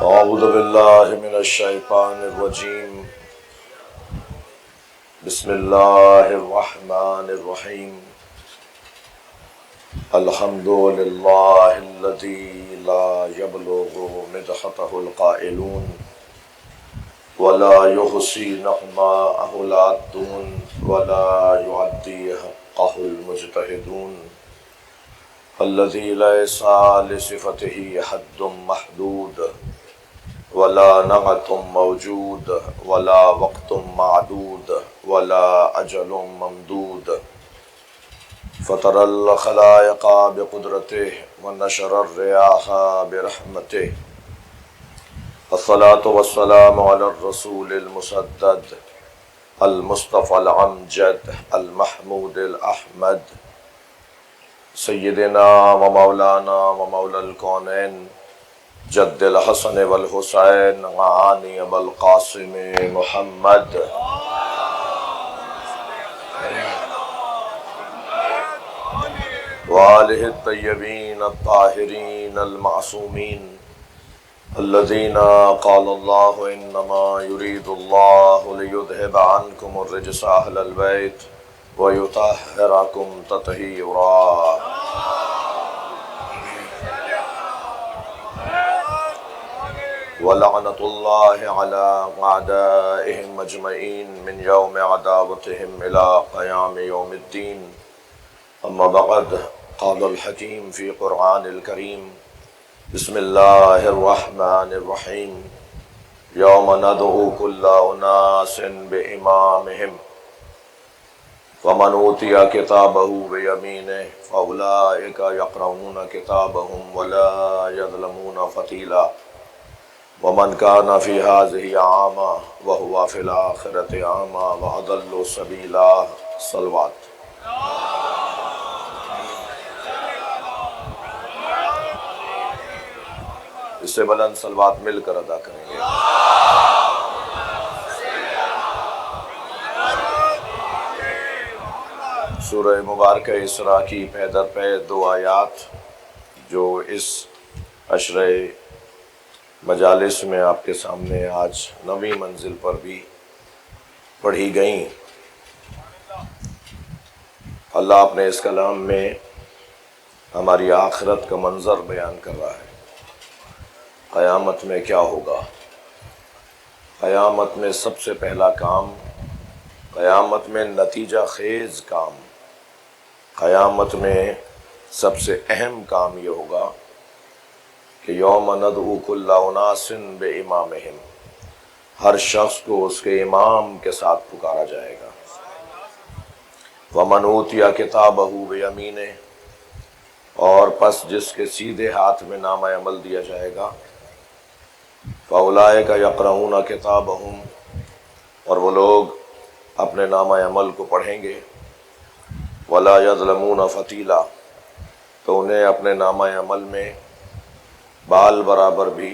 اعوذ باللہ من الشیطان الرجیم بسم اللہ الرحمن الرحیم الحمد للہ الذی لا یبلغ مدحتہ القائلون ولا یحصی نعماءہ العادون ولا یعدی حقہ المجتہدون الذي ليس لصفته حد محدود ولا نعت موجود ولا وقت معدود ولا أجل ممدود فطر الخلائق بقدرته ونشر الرياح برحمته الصلاة والسلام على الرسول المسدد المصطفى الأمجد المحمود الأحمد سیدنا و مولانا و مولا الکونین جد الحسن والحسین وعانی ابوالقاسم محمد وآلہ الطیبین الطاہرین المعصومین الذین قال اللہ انما یرید اللہ لیذہب عنکم الرجس اہل البیت وَيُطَهِّرَكُمْ تَطْهِيرًا وَلَعْنَةُ اللَّهِ عَلَىٰ أَعْدَائِهِمْ أَجْمَعِينَ مِنْ يَوْمِ عَدَاوَتِهِمْ إِلَىٰ قِيَامِ يَوْمِ الدِّينِ أَمَّا بَعْدُ قَالَ الْحَكِيمُ فِي قُرْآنِ الْكَرِيمِ بِسْمِ اللَّهِ الرَّحْمَٰنِ الرَّحِيمِ يَوْمَ نَدْعُو كُلَّ أُنَاسٍ بِإِمَامِهِمْ ومن اوتی کتابہ بیمینہ فاولئک یقرؤون کتابہم ولا یظلمون فتیلا ومن کان فی ہذہ اعمی وہو فی الآخرۃ اعمی واضل سبیلا صلوات۔ اس سے بلند صلوات مل کر ادا کریں گے۔ سورہ مبارکہ اسراء کی پے در پے دو آیات جو اس عشرہ مجالس میں آپ کے سامنے آج 9ویں منزل پر بھی پڑھی گئیں۔ اللہ اپنے اس کلام میں ہماری آخرت کا منظر بیان کر رہا ہے۔ قیامت میں کیا ہوگا؟ قیامت میں سب سے پہلا کام، قیامت میں نتیجہ خیز کام، قیامت میں سب سے اہم کام یہ ہوگا کہ یوم ندعو کل اناس بامامہم، ہر شخص کو اس کے امام کے ساتھ پکارا جائے گا۔ ومن اوتی کتابہ بیمینہ، اور پس جس کے سیدھے ہاتھ میں نامہ عمل دیا جائے گا، فاولئک یقرؤون کتابہم، اور وہ لوگ اپنے نامہ عمل کو پڑھیں گے، ولا یظلمون فتیلا، تو انہیں اپنے نامہ عمل میں بال برابر بھی،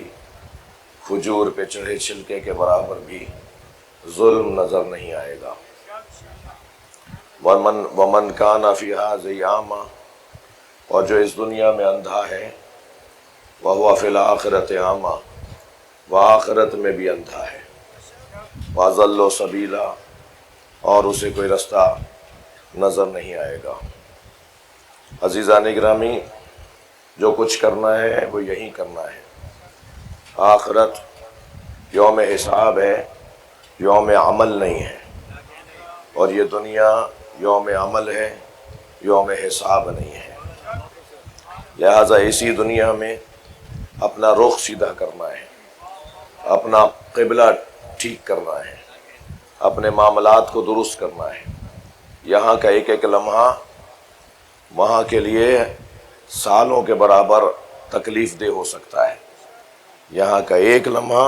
کھجور پہ چڑھے چھلکے کے برابر بھی ظلم نظر نہیں آئے گا۔ ومن کان فی ہذہ اعمی، اور جو اس دنیا میں اندھا ہے، وہو فی الآخرۃ اعمی، وہ آخرت میں بھی اندھا ہے، واضل سبیلا، اور اسے کوئی رستہ نظر نہیں آئے گا۔ عزیزان گرامی، جو کچھ کرنا ہے وہ یہی کرنا ہے۔ آخرت یوم حساب ہے، یوم عمل نہیں ہے، اور یہ دنیا یوم عمل ہے، یوم حساب نہیں ہے۔ لہٰذا اسی دنیا میں اپنا رخ سیدھا کرنا ہے، اپنا قبلہ ٹھیک کرنا ہے، اپنے معاملات کو درست کرنا ہے۔ یہاں کا ایک ایک لمحہ وہاں کے لیے سالوں کے برابر تکلیف دہ ہو سکتا ہے، یہاں کا ایک لمحہ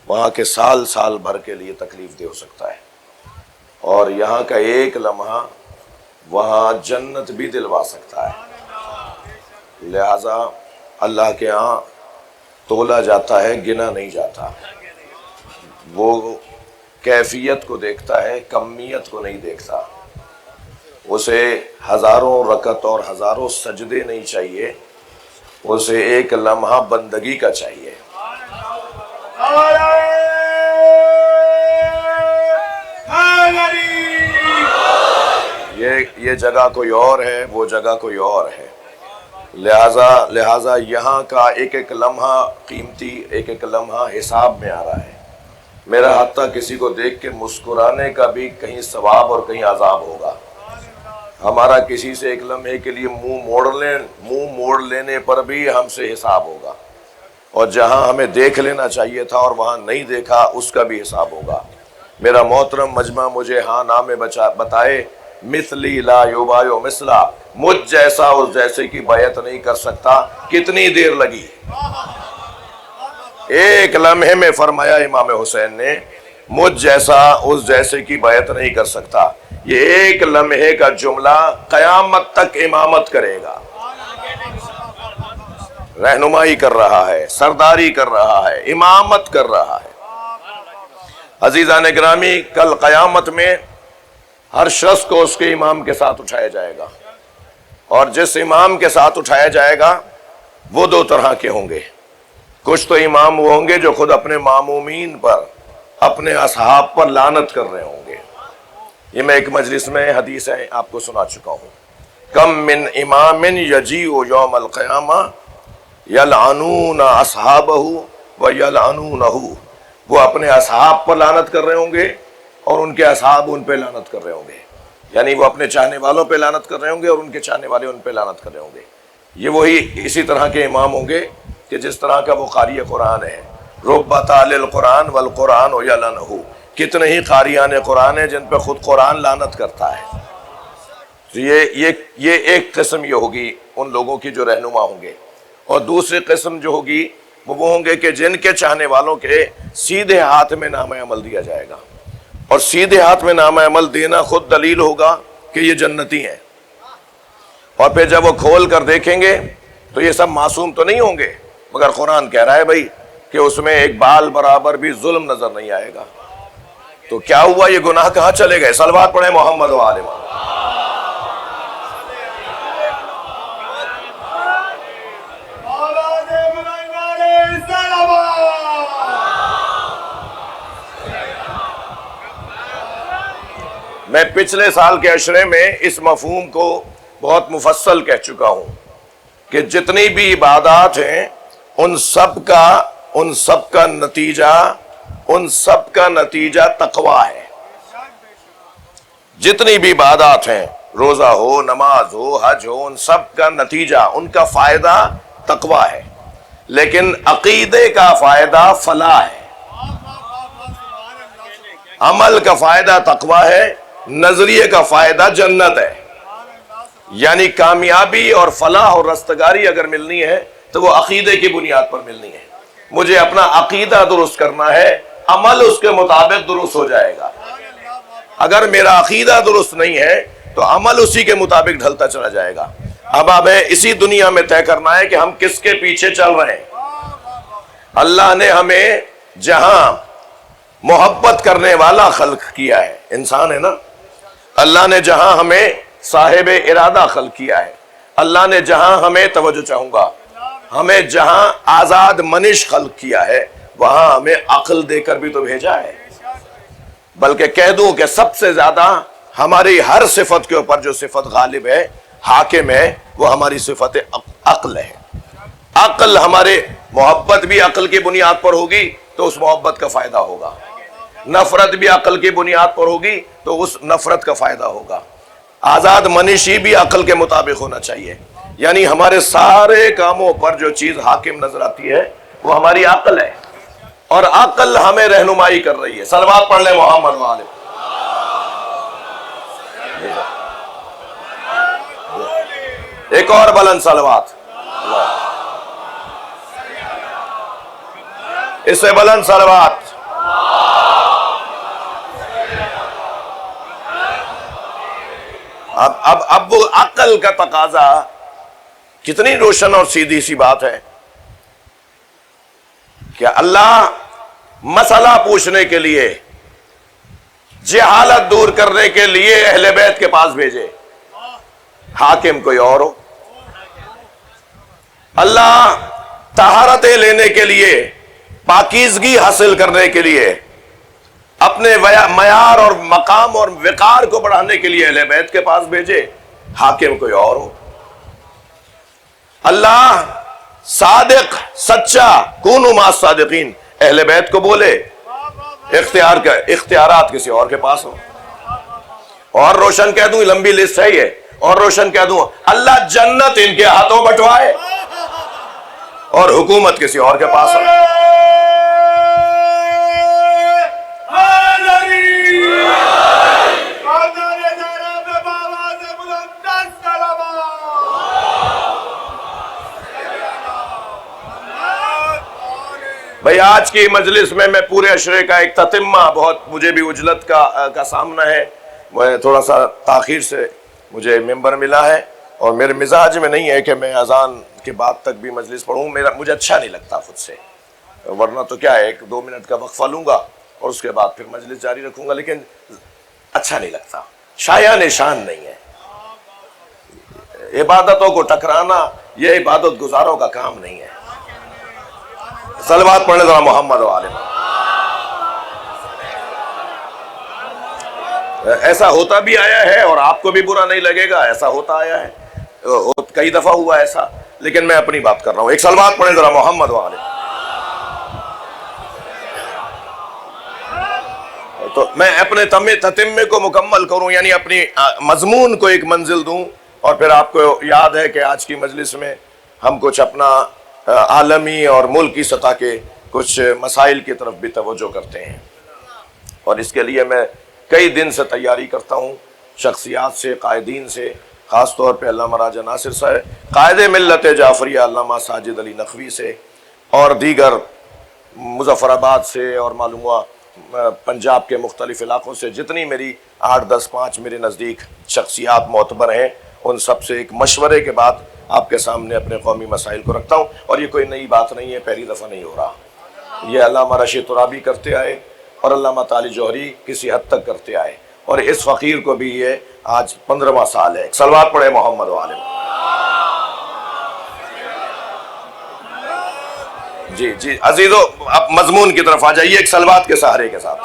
وہاں کے سال بھر کے لیے تکلیف دہ ہو سکتا ہے، اور یہاں کا ایک لمحہ وہاں جنت بھی دلوا سکتا ہے۔ لہذا اللہ کے ہاں تولا جاتا ہے، گنا نہیں جاتا۔ وہ کیفیت کو دیکھتا ہے، کمیت کو نہیں دیکھتا۔ اسے ہزاروں رکعت اور ہزاروں سجدے نہیں چاہیے، اسے ایک لمحہ بندگی کا چاہیے۔ یہ جگہ کوئی اور ہے، وہ جگہ کوئی اور ہے، لہٰذا یہاں کا ایک ایک لمحہ قیمتی، ایک ایک لمحہ حساب میں آ رہا ہے۔ میرا حتیٰ کسی کو دیکھ کے مسکرانے کا بھی کہیں ثواب اور کہیں عذاب ہوگا۔ ہمارا کسی سے ایک لمحے کے لیے منہ موڑ لینے پر بھی ہم سے حساب ہوگا، اور جہاں ہمیں دیکھ لینا چاہیے تھا اور وہاں نہیں دیکھا اس کا بھی حساب ہوگا۔ میرا محترم مجمع مجھے ہاں نام میں بتائے، مثلی لا یبایع مثلا، مجھ جیسا اس جیسے کی بیعت نہیں کر سکتا۔ کتنی دیر لگی؟ ایک لمحے میں فرمایا امام حسین نے، مجھ جیسا اس جیسے کی بیعت نہیں کر سکتا۔ یہ ایک لمحے کا جملہ قیامت تک امامت کرے گا، رہنمائی کر رہا ہے، سرداری کر رہا ہے، امامت کر رہا ہے۔ عزیزان گرامی، کل قیامت میں ہر شخص کو اس کے امام کے ساتھ اٹھایا جائے گا، اور جس امام کے ساتھ اٹھایا جائے گا وہ دو طرح کے ہوں گے۔ کچھ تو امام وہ ہوں گے جو خود اپنے معمومین پر، اپنے اصحاب پر لعنت کر رہے ہوں گے۔ یہ میں ایک مجلس میں حدیث ہے آپ کو سنا چکا ہوں، کم من امام یجیء یوم القیامہ یلعنون اصحابہ ویلعنونہ، وہ اپنے اصحاب پر لعنت کر رہے ہوں گے اور ان کے اصحاب ان پہ لعنت کر رہے ہوں گے، یعنی وہ اپنے چاہنے والوں پہ لعنت کر رہے ہوں گے اور ان کے چاہنے والے ان پہ لعنت کر رہے ہوں گے۔ یہ وہی اسی طرح کے امام ہوں گے کہ جس طرح کا وہ قاری قرآن ہے، رب تال القرآن والقرآن یلعنہ، کتنے ہی قاریان قرآن ہیں جن پہ خود قرآن لعنت کرتا ہے۔ تو یہ ایک قسم یہ ہوگی ان لوگوں کی جو رہنما ہوں گے، اور دوسری قسم جو ہوگی وہ ہوں گے کہ جن کے چاہنے والوں کے سیدھے ہاتھ میں نام عمل دیا جائے گا، اور سیدھے ہاتھ میں نام عمل دینا خود دلیل ہوگا کہ یہ جنتی ہیں، اور پھر جب وہ کھول کر دیکھیں گے تو یہ سب معصوم تو نہیں ہوں گے، مگر قرآن کہہ رہا ہے بھائی کہ اس میں ایک بال برابر بھی ظلم نظر نہیں آئے گا۔ تو کیا ہوا؟ یہ گناہ کہاں چلے گئے؟ صلوات پڑھیں محمد و آل محمد۔ میں پچھلے سال کے عشرے میں اس مفہوم کو بہت مفصل کہہ چکا ہوں کہ جتنی بھی عبادات ہیں ان سب کا نتیجہ تقوی ہے۔ جتنی بھی عبادات ہیں، روزہ ہو، نماز ہو، حج ہو، ان سب کا نتیجہ، ان کا فائدہ تقوی ہے، لیکن عقیدے کا فائدہ فلاح ہے۔ عمل کا فائدہ تقوی ہے، نظریے کا فائدہ جنت ہے۔ یعنی کامیابی اور فلاح اور رستگاری اگر ملنی ہے تو وہ عقیدے کی بنیاد پر ملنی ہے۔ مجھے اپنا عقیدہ درست کرنا ہے، عمل اس کے مطابق درست ہو جائے گا۔ اگر میرا عقیدہ درست نہیں ہے تو عمل اسی کے مطابق ڈھلتا چلا جائے گا۔ اب ہمیں اسی دنیا میں طے کرنا ہے کہ ہم کس کے پیچھے چل رہے ہیں۔ اللہ نے ہمیں جہاں محبت کرنے والا خلق کیا ہے، انسان ہے نا، اللہ نے جہاں ہمیں صاحب ارادہ خلق کیا ہے، اللہ نے جہاں ہمیں توجہ چاہوں گا، ہمیں جہاں آزاد منش خلق کیا ہے، وہاں ہمیں عقل دے کر بھی تو بھیجا ہے۔ بلکہ کہہ دوں کہ سب سے زیادہ ہماری ہر صفت کے اوپر جو صفت غالب ہے، حاکم ہے، وہ ہماری صفت عقل ہے۔ عقل، ہمارے محبت بھی عقل کی بنیاد پر ہوگی تو اس محبت کا فائدہ ہوگا، نفرت بھی عقل کی بنیاد پر ہوگی تو اس نفرت کا فائدہ ہوگا، آزاد منشی بھی عقل کے مطابق ہونا چاہیے۔ یعنی ہمارے سارے کاموں پر جو چیز حاکم نظر آتی ہے وہ ہماری عقل ہے، اور عقل ہمیں رہنمائی کر رہی ہے۔ صلوات پڑھ لیں محمد والے۔ ایک اور بلند صلوات، اس سے بلند صلوات۔ اب وہ عقل کا تقاضا کتنی روشن اور سیدھی سی بات ہے کہ اللہ مسئلہ پوچھنے کے لیے، جہالت دور کرنے کے لیے اہل بیت کے پاس بھیجے، حاکم کوئی اور ہو۔ اللہ طہارتیں لینے کے لیے پاکیزگی حاصل کرنے کے لیے، اپنے معیار اور مقام اور وقار کو بڑھانے کے لیے اہل بیت کے پاس بھیجے، حاکم کوئی اور ہو۔ اللہ صادق سچا، کونوا مع الصادقین، اہل بیت کو بولے اختیارات کسی اور کے پاس ہو۔ اور روشن کہہ دوں، لمبی لسٹ ہے یہ، اور روشن کہہ دوں اللہ جنت ان کے ہاتھوں بٹوائے اور حکومت کسی اور کے پاس ہو۔ بھئی آج کی مجلس میں پورے عشرے کا ایک تتمہ، بہت مجھے بھی عجلت کا سامنا ہے، میں تھوڑا سا تاخیر سے مجھے ممبر ملا ہے، اور میرے مزاج میں نہیں ہے کہ میں اذان کے بعد تک بھی مجلس پڑھوں، مجھے اچھا نہیں لگتا خود سے، ورنہ تو کیا ہے 1-2 منٹ کا وقفہ لوں گا اور اس کے بعد پھر مجلس جاری رکھوں گا، لیکن اچھا نہیں لگتا، شایان شان نہیں ہے۔ عبادتوں کو ٹکرانا یہ عبادت گزاروں کا کام نہیں ہے۔ صلوات پڑھنے ذرا محمد و آل محمد۔ ایسا ہوتا بھی آیا ہے اور آپ کو بھی برا نہیں لگے گا، ایسا ہوتا آیا ہے، کئی دفعہ ہوا ایسا، لیکن میں اپنی بات کر رہا ہوں۔ ایک صلوات پڑھیں ذرا محمد و آل محمد۔ تو میں اپنے تتمے کو مکمل کروں، یعنی اپنی مضمون کو ایک منزل دوں، اور پھر آپ کو یاد ہے کہ آج کی مجلس میں ہم کچھ اپنا عالمی اور ملکی سطح کے کچھ مسائل کی طرف بھی توجہ کرتے ہیں، اور اس کے لیے میں کئی دن سے تیاری کرتا ہوں، شخصیات سے، قائدین سے، خاص طور پہ علامہ راجہ ناصر صاحب، قائد ملت جعفریہ علامہ ساجد علی نقوی سے، اور دیگر مظفر آباد سے، اور معلوم ہوا پنجاب کے مختلف علاقوں سے جتنی میری 8-10-5 میرے نزدیک شخصیات معتبر ہیں، ان سب سے ایک مشورے کے بعد آپ کے سامنے اپنے قومی مسائل کو رکھتا ہوں، اور یہ کوئی نئی بات نہیں ہے، پہلی دفعہ نہیں ہو رہا، یہ علامہ رشید ترابی کرتے آئے اور علامہ تعالی جوہری کسی حد تک کرتے آئے، اور اس فقیر کو بھی یہ آج 15واں سال ہے۔ صلوات پڑھے محمد و آل محمد۔ جی عزیزو، اب مضمون کی طرف آ جائیے ایک صلوات کے سہارے کے ساتھ۔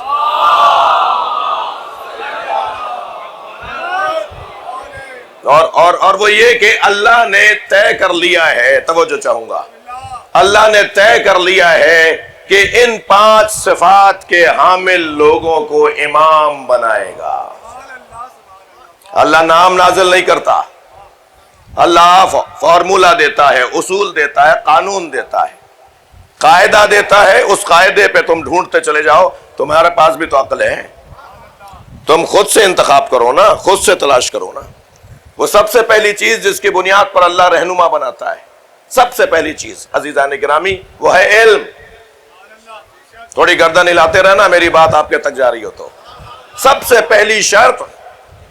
اور وہ یہ کہ اللہ نے طے کر لیا ہے، توجہ چاہوں گا، اللہ نے طے کر لیا ہے کہ ان 5 صفات کے حامل لوگوں کو امام بنائے گا۔ اللہ نام نازل نہیں کرتا، اللہ فارمولہ دیتا ہے، اصول دیتا ہے، قانون دیتا ہے، قاعدہ دیتا ہے، اس قاعدے پہ تم ڈھونڈتے چلے جاؤ۔ تمہارے پاس بھی تو عقل ہے، تم خود سے انتخاب کرو نا، خود سے تلاش کرو نا۔ وہ سب سے پہلی چیز جس کی بنیاد پر اللہ رہنما بناتا ہے، سب سے پہلی چیز عزیزان گرامی، وہ ہے علم۔ تھوڑی گردن ہلاتے رہنا، میری بات آپ کے تک جا رہی ہو تو۔ سب سے پہلی شرط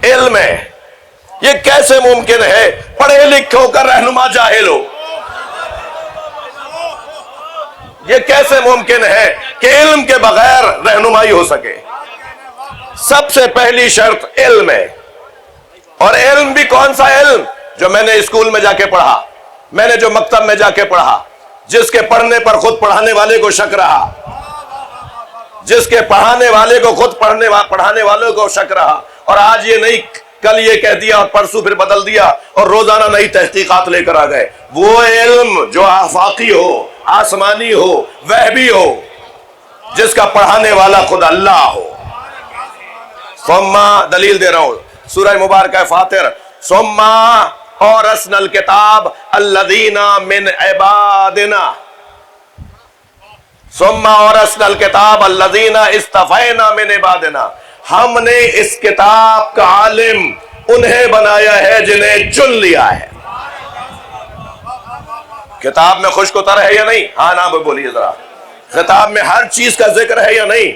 علم ہے۔ یہ کیسے ممکن ہے پڑھے لکھے ہو کر رہنما جاہل ہو؟ یہ کیسے ممکن ہے کہ علم کے بغیر رہنمائی ہو سکے؟ سب سے پہلی شرط علم ہے، اور علم بھی کون سا علم؟ جو میں نے اسکول میں جا کے پڑھا، میں نے جو مکتب میں جا کے پڑھا، جس کے پڑھنے پر خود پڑھانے والے کو شک رہا، جس کے پڑھانے والے کو خود پڑھانے والوں کو شک رہا، اور آج یہ نہیں کل یہ کہہ دیا اور پرسوں پھر بدل دیا اور روزانہ نئی تحقیقات لے کر آ گئے۔ وہ علم جو آفاقی ہو، آسمانی ہو، وہبی ہو، جس کا پڑھانے والا خود اللہ ہو۔ ثم دلیل دے رہا ہوں، سورہ مبارکہ فاتر، ثم اورثنا الکتاب الذین من عبادنا، ثم اورثنا الکتاب الذین اصطفینا من عبادنا، ہم نے اس کتاب کا عالم انہیں بنایا ہے جنہیں چن لیا ہے۔ کتاب میں خشک اتر ہے یا نہیں؟ ہاں نہ بولیے ذرا۔ کتاب میں ہر چیز کا ذکر ہے یا نہیں؟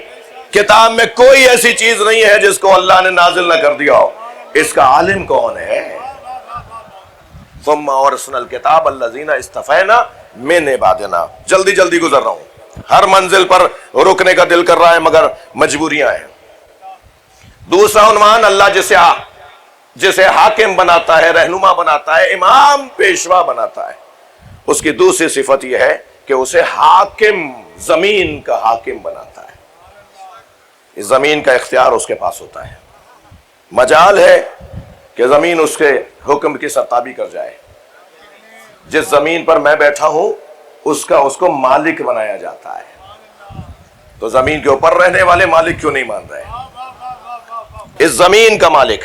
کتاب میں کوئی ایسی چیز نہیں ہے جس کو اللہ نے نازل نہ کر دیا ہو۔ اس کا عالم کون ہے؟ ثم اورثنا الکتاب الذین اصطفینا من عبادنا۔ جلدی جلدی گزر رہا ہوں، ہر منزل پر رکنے کا دل کر رہا ہے مگر مجبوریاں ہیں۔ دوسرا عنوان، اللہ جسے حاکم بناتا ہے، رہنما بناتا ہے، امام پیشوا بناتا ہے، اس کی دوسری صفت یہ ہے کہ اسے حاکم زمین کا حاکم بناتا ہے، اس زمین کا اختیار اس کے پاس ہوتا ہے، مجال ہے کہ زمین اس کے حکم کی سرتابی کر جائے۔ جس زمین پر میں بیٹھا ہوں اس کو مالک بنایا جاتا ہے، تو زمین کے اوپر رہنے والے مالک کیوں نہیں مان رہے؟ اس زمین کا مالک۔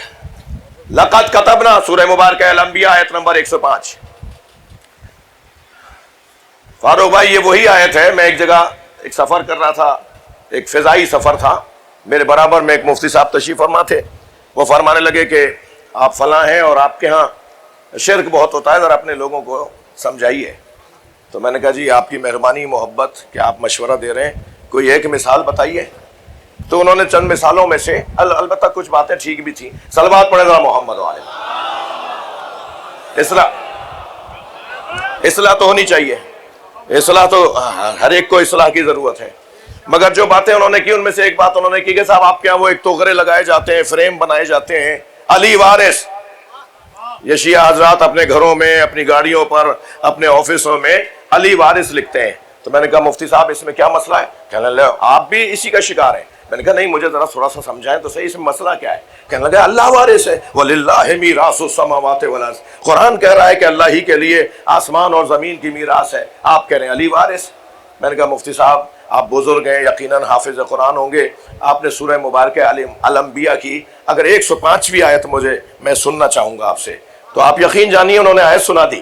لقد کتبنا، سورہ مبارکہ الانبیاء آیت نمبر 105۔ فاروق بھائی یہ وہی آیت ہے، میں ایک جگہ ایک سفر کر رہا تھا، ایک فضائی سفر تھا، میرے برابر میں ایک مفتی صاحب تشریف فرما تھے، وہ فرمانے لگے کہ آپ فلاں ہیں اور آپ کے ہاں شرک بہت ہوتا ہے، ذرا اپنے لوگوں کو سمجھائیے۔ تو میں نے کہا جی آپ کی مہربانی محبت کہ آپ مشورہ دے رہے ہیں، کوئی ایک مثال بتائیے۔ تو انہوں نے چند مثالوں میں سے، البتہ کچھ باتیں ٹھیک بھی تھیں، صلوات پڑھیں ذرا محمد والے۔ اصلاح تو ہونی چاہیے، اصلاح تو ہر ایک کو اصلاح کی ضرورت ہے، مگر جو باتیں انہوں نے کی ان میں سے ایک بات انہوں نے کی کہ صاحب آپ کے یہاں وہ ایک توغرے لگائے جاتے ہیں، فریم بنائے جاتے ہیں، علی وارث۔ یہ شیعہ حضرات اپنے گھروں میں، اپنی گاڑیوں پر، اپنے آفسوں میں علی وارث لکھتے ہیں۔ تو میں نے کہا مفتی صاحب اس میں کیا مسئلہ ہے؟ کہنے لگے آپ بھی اسی کا شکار ہیں۔ میں نے کہا نہیں، مجھے ذرا تھوڑا سا سمجھائیں تو صحیح، اس میں مسئلہ کیا ہے؟ کہنے لگے اللہ وارث ہے، وَلِلَّهِ مِيرَاثُ السَّمَاوَاتِ وَالْأَرْضِ، قرآن کہہ رہا ہے کہ اللہ ہی کے لیے آسمان اور زمین کی میراث ہے، آپ کہہ رہے ہیں علی وارث۔ میں نے کہا مفتی صاحب آپ بزرگ ہیں، یقیناً حافظ قرآن ہوں گے، آپ نے سورہ مبارکہ الانبیاء کی اگر 105ویں آیت میں سننا چاہوں گا آپ سے، تو آپ یقین جانیے انہوں نے آیت سنا دی،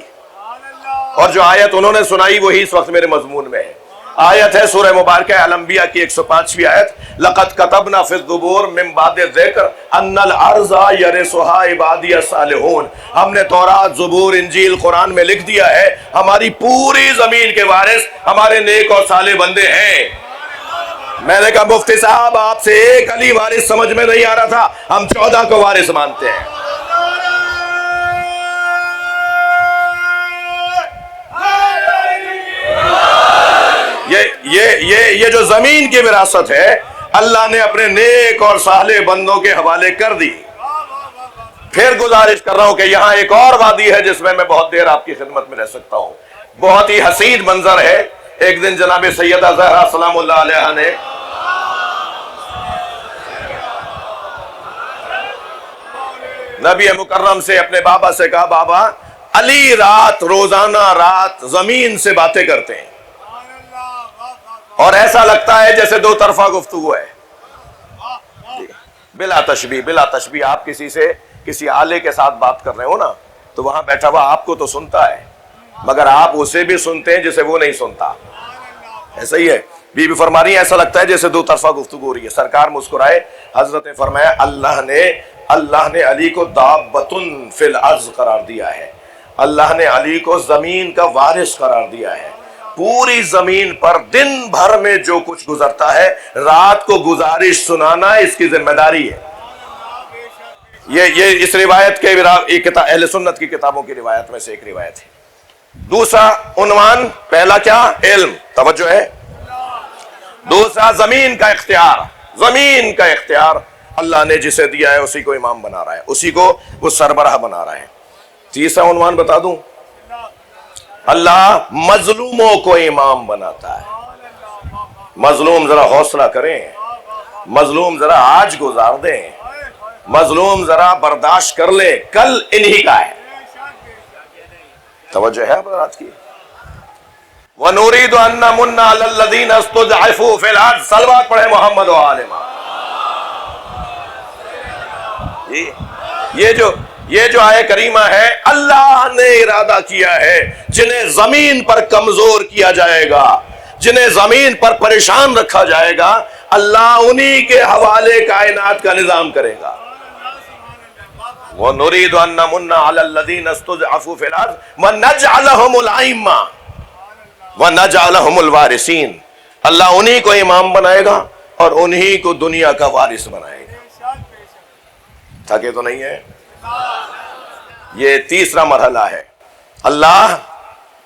اور جو آیت انہوں نے سنائی وہی اس وقت میرے مضمون میں ہے۔ آیت ہے سورہ مبارکہ الانبیاء کی 105ویں آیت، لَقَدْ كَتَبْنَا فِي الزُّبُورِ مِن بَعْدِ الذِّكْرِ أَنَّ الْأَرْضَ يَرِثُهَا عِبَادِيَ الصَّالِحُونَ، ہم نے تورات، زبور، انجیل، قرآن میں لکھ دیا ہے ہماری پوری زمین کے وارث ہمارے نیک اور صالح بندے ہیں۔ میں نے کہا مفتی صاحب آپ سے ایک علی وارث سمجھ میں نہیں آ رہا تھا، ہم 14 کو وارث مانتے ہیں۔ یہ جو زمین کی وراثت ہے اللہ نے اپنے نیک اور صالح بندوں کے حوالے کر دی۔ پھر گزارش کر رہا ہوں کہ یہاں ایک اور وادی ہے جس میں بہت دیر آپ کی خدمت میں رہ سکتا ہوں، بہت ہی حسین منظر ہے۔ ایک دن جناب سیدہ زہرا سلام اللہ علیہا نے نبی مکرم سے اپنے بابا سے کہا بابا علی روزانہ رات زمین سے باتیں کرتے ہیں اور ایسا لگتا ہے جیسے دو طرفہ گفتگو ہے۔ بلا تشبیہ آپ کسی آلے کے ساتھ بات کر رہے ہو نا تو وہاں بیٹھا ہوا آپ کو تو سنتا ہے مگر آپ اسے بھی سنتے ہیں جسے وہ نہیں سنتا، ایسا ہی ہے۔ بی بی فرما رہی ہے ایسا لگتا ہے جیسے دو طرفہ گفتگو ہو رہی ہے۔ سرکار مسکرائے، حضرت نے فرمایا اللہ نے علی کو دابۃن فی الارض قرار دیا ہے، اللہ نے علی کو زمین کا وارث قرار دیا ہے۔ پوری زمین پر دن بھر میں جو کچھ گزرتا ہے رات کو گزارش سنانا اس کی ذمہ داری ہے۔ یہ اس روایت کے اہل سنت کی کتابوں کی روایت میں سے ایک روایت ہے۔ دوسرا عنوان، پہلا کیا؟ علم، توجہ ہے۔ دوسرا زمین کا اختیار اللہ نے جسے دیا ہے اسی کو امام بنا رہا ہے، اسی کو وہ سربراہ بنا رہا ہے۔ تیسرا عنوان بتا دوں، اللہ مظلوموں کو امام بناتا ہے۔ مظلوم ذرا حوصلہ کریں، مظلوم ذرا آج گزار دیں، مظلوم ذرا برداشت کر لیں، کل انہی کا ہے۔ توجہ ہے حضرات کی؟ وَنُرِيدُ أَن نَّمُنَّ عَلَى الَّذِينَ اسْتُضْعِفُوا فِي الْأَرْضِ، صلوات پڑھیں محمد و آل محمد۔ یہ جو آیت کریمہ ہے، اللہ نے ارادہ کیا ہے جنہیں زمین پر کمزور کیا جائے گا، جنہیں زمین پر پریشان رکھا جائے گا، اللہ انہی کے حوالے کائنات کا نظام کرے گا۔ وَنُرِيدُ أَن نَّمُنَّ عَلَى الَّذِينَ اسْتُضْعِفُوا فِي الْأَرْضِ وَنَجْعَلَهُمُ الْأَئِمَّةَ وَنَجْعَلَهُمُ الْوَارِثِينَ، اللہ انہی کو امام بنائے گا اور انہی کو دنیا کا وارث بنائے گا۔ تھکے تو نہیں ہے؟ یہ تیسرا مرحلہ ہے، اللہ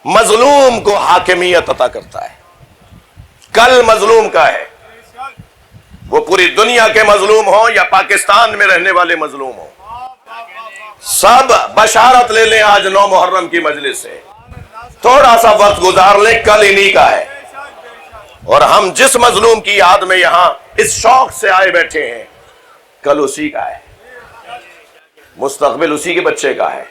مظلوم کو حاکمیت عطا کرتا ہے۔ کل مظلوم کا ہے، وہ پوری دنیا کے مظلوم ہوں یا پاکستان میں رہنے والے مظلوم ہوں، سب بشارت لے لیں آج 9 محرم کی مجلس سے، تھوڑا سا وقت گزار لیں، کل انہی کا ہے۔ اور ہم جس مظلوم کی یاد میں یہاں اس شوق سے آئے بیٹھے ہیں، کل اسی کا ہے، مستقبل اسی کے بچے کا ہے۔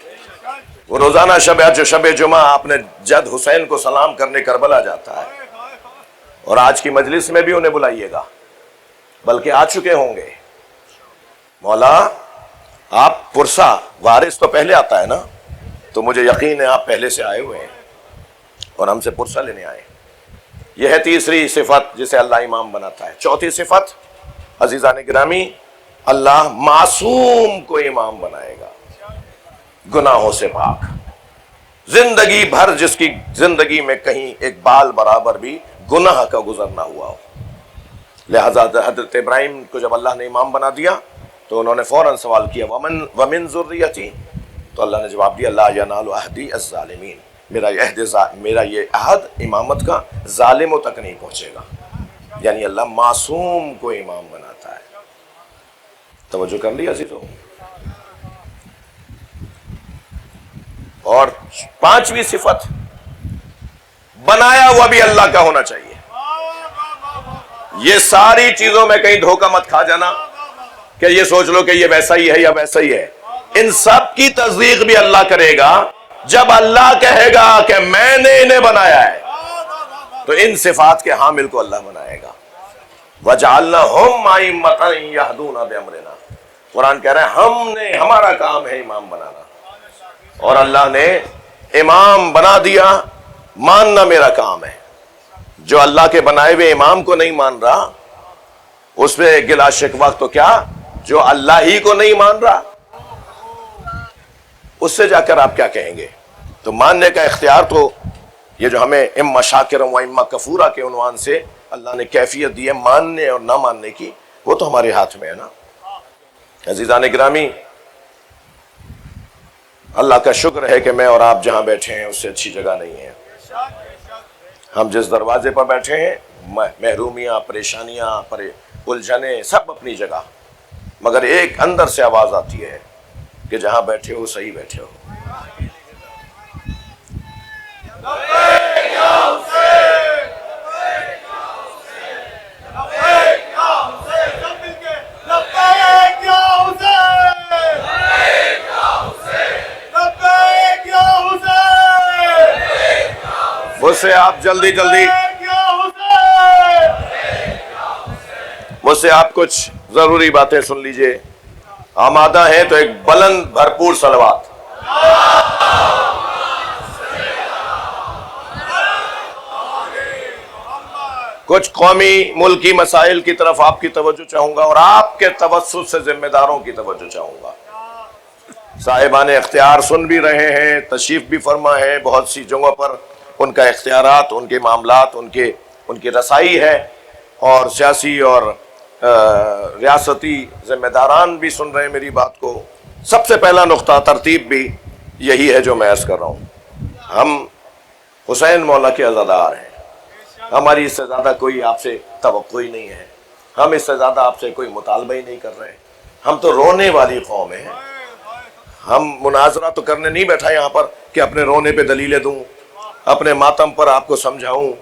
وہ روزانہ شب جمعہ اپنے جد حسین کو سلام کرنے کربلا جاتا ہے، اور آج کی مجلس میں بھی انہیں بلائیے گا، بلکہ آ چکے ہوں گے۔ مولا آپ پرسا وارث تو پہلے آتا ہے نا، تو مجھے یقین ہے آپ پہلے سے آئے ہوئے ہیں اور ہم سے پرسا لینے آئے۔ یہ ہے تیسری صفت جسے اللہ امام بناتا ہے۔ چوتھی صفت عزیزان گرامی، اللہ معصوم کو امام بنائے گا، گناہوں سے پاک، زندگی بھر جس کی زندگی میں کہیں ایک بال برابر بھی گناہ کا گزر نہ ہوا ہو۔ لہذا حضرت ابراہیم کو جب اللہ نے امام بنا دیا تو انہوں نے فوراً سوال کیا ومن ذریتی، تو اللہ نے جواب دیا لا ینال عہدی الظالمین، میرا یہ عہد امامت کا ظالموں تک نہیں پہنچے گا۔ یعنی اللہ معصوم کو امام بناتا ہے۔ توجہ کر لیا عزیزو۔ اور پانچویں صفت، بنایا ہوا بھی اللہ کا ہونا چاہیے۔ یہ ساری چیزوں میں کہیں دھوکہ مت کھا جانا کہ یہ سوچ لو کہ یہ ویسا ہی ہے یا ویسا ہی ہے۔ ان سب کی تصدیق بھی اللہ کرے گا جب اللہ کہے گا کہ میں نے انہیں بنایا ہے، تو ان صفات کے حامل کو اللہ بنائے گا۔ وَجَعَلْنَهُمْ أَئِمَّةً يَهْدُونَ بِأَمْرِنَا، قرآن کہہ رہا ہے ہمارا کام ہے امام بنانا، اور اللہ نے امام بنا دیا۔ ماننا میرا کام ہے۔ جو اللہ کے بنائے ہوئے امام کو نہیں مان رہا اس پہ گلا شکوہ تو کیا، جو اللہ ہی کو نہیں مان رہا اس سے جا کر آپ کیا کہیں گے؟ تو ماننے کا اختیار تو یہ جو ہمیں اما شاکرا و اما کفورا کے عنوان سے اللہ نے کیفیت دی ہے ماننے اور نہ ماننے کی، وہ تو ہمارے ہاتھ میں ہے نا۔ عزیزان گرامی، اللہ کا شکر ہے کہ میں اور آپ جہاں بیٹھے ہیں اس سے اچھی جگہ نہیں ہے۔ ہم جس دروازے پر بیٹھے ہیں، محرومیاں، پریشانیاں، الجھنیں سب اپنی جگہ، مگر ایک اندر سے آواز آتی ہے کہ جہاں بیٹھے ہو صحیح بیٹھے ہو۔ مجھ سے آپ جلدی مجھ سے آپ کچھ ضروری باتیں سن لیجئے۔ آمادہ ہیں تو ایک بلند بھرپور صلوات۔ کچھ قومی ملکی مسائل کی طرف آپ کی توجہ چاہوں گا اور آپ کے توسط سے ذمہ داروں کی توجہ چاہوں گا۔ صاحبان اختیار سن بھی رہے ہیں، تشریف بھی فرما ہے، بہت سی جگہوں پر ان کا اختیارات، ان کے معاملات، ان کی رسائی ہے، اور سیاسی اور ریاستی ذمہ داران بھی سن رہے ہیں میری بات کو۔ سب سے پہلا نقطہ ترتیب بھی یہی ہے جو میں عرض کر رہا ہوں۔ ہم حسین مولا کے عزادار ہیں، ہماری اس سے زیادہ کوئی آپ سے توقع ہی نہیں ہے، ہم اس سے زیادہ آپ سے کوئی مطالبہ ہی نہیں کر رہے۔ ہم تو رونے والی قوم ہیں۔ ہم مناظرہ تو کرنے نہیں بیٹھا یہاں پر کہ اپنے رونے پہ دلیلیں دوں، اپنے ماتم پر آپ کو سمجھاؤں۔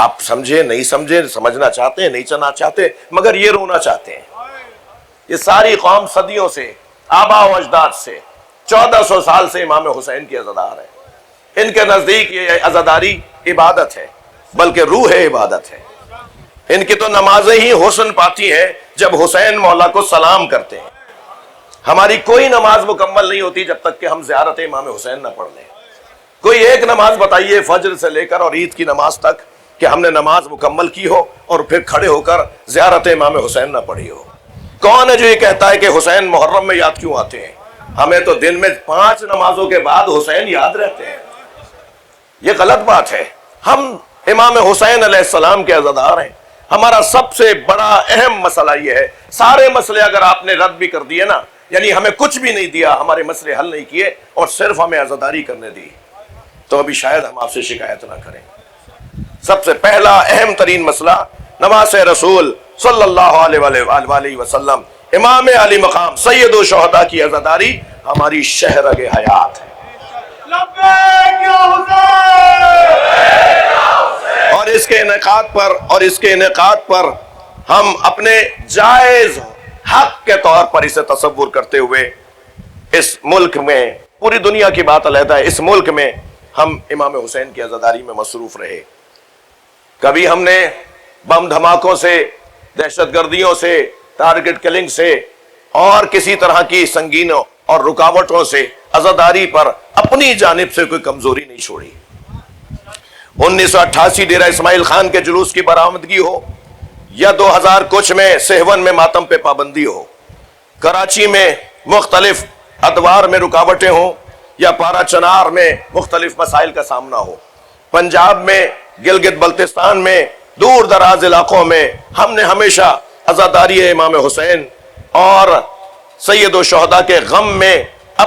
آپ سمجھے نہیں سمجھے، سمجھنا چاہتے ہیں نہیں چنا چاہتے، مگر یہ رونا چاہتے ہیں۔ یہ ساری قوم صدیوں سے، آبا و اجداد سے، 1400 سال سے امام حسین کی عزادار ہے۔ ان کے نزدیک یہ عزاداری عبادت ہے، بلکہ روح عبادت ہے۔ ان کی تو نمازیں ہی حسن پاتی ہیں جب حسین مولا کو سلام کرتے ہیں۔ ہماری کوئی نماز مکمل نہیں ہوتی جب تک کہ ہم زیارت امام حسین نہ پڑھ لیں۔ کوئی ایک نماز بتائیے فجر سے لے کر اور عید کی نماز تک کہ ہم نے نماز مکمل کی ہو اور پھر کھڑے ہو کر زیارت امام حسین نہ پڑھی ہو۔ کون ہے جو یہ کہتا ہے کہ حسین محرم میں یاد کیوں آتے ہیں؟ ہمیں تو دن میں 5 نمازوں کے بعد حسین یاد رہتے ہیں۔ یہ غلط بات ہے۔ ہم امام حسین علیہ السلام کے عزادار ہیں۔ ہمارا سب سے بڑا اہم مسئلہ یہ ہے، سارے مسئلے اگر آپ نے رد بھی کر دیے نا، یعنی ہمیں کچھ بھی نہیں دیا، ہمارے مسئلے حل نہیں کیے اور صرف ہمیں عزاداری کرنے دی، تو ابھی شاید ہم آپ سے شکایت نہ کریں۔ سب سے پہلا اہم ترین مسئلہ نماز رسول صلی اللہ علیہ وسلم، امام علی مقام سید الشہداء کی عزاداری ہماری شہرگ حیات ہے۔ اور اس اس کے انعقاد پر ہم اپنے جائز حق کے طور پر اسے تصور کرتے ہوئے اس ملک میں، پوری دنیا کی بات علیحدہ ہے، اس ملک میں ہم امام حسین کی عزاداری میں مصروف رہے۔ کبھی ہم نے بم دھماکوں سے، دہشت گردیوں سے، ٹارگٹ کلنگ سے اور کسی طرح کی سنگینوں اور رکاوٹوں سے عزاداری پر اپنی جانب سے کوئی کمزوری نہیں چھوڑی۔ 1988 ڈیرہ اسماعیل خان کے جلوس کی برآمدگی ہو یا 2000 کچھ میں سہون میں ماتم پہ پابندی ہو، کراچی میں مختلف ادوار میں رکاوٹیں ہوں یا پارا چنار میں مختلف مسائل کا سامنا ہو، پنجاب میں، گلگت بلتستان میں، دور دراز علاقوں میں ہم نے ہمیشہ عزاداری امام حسین اور سید الشہداء کے غم میں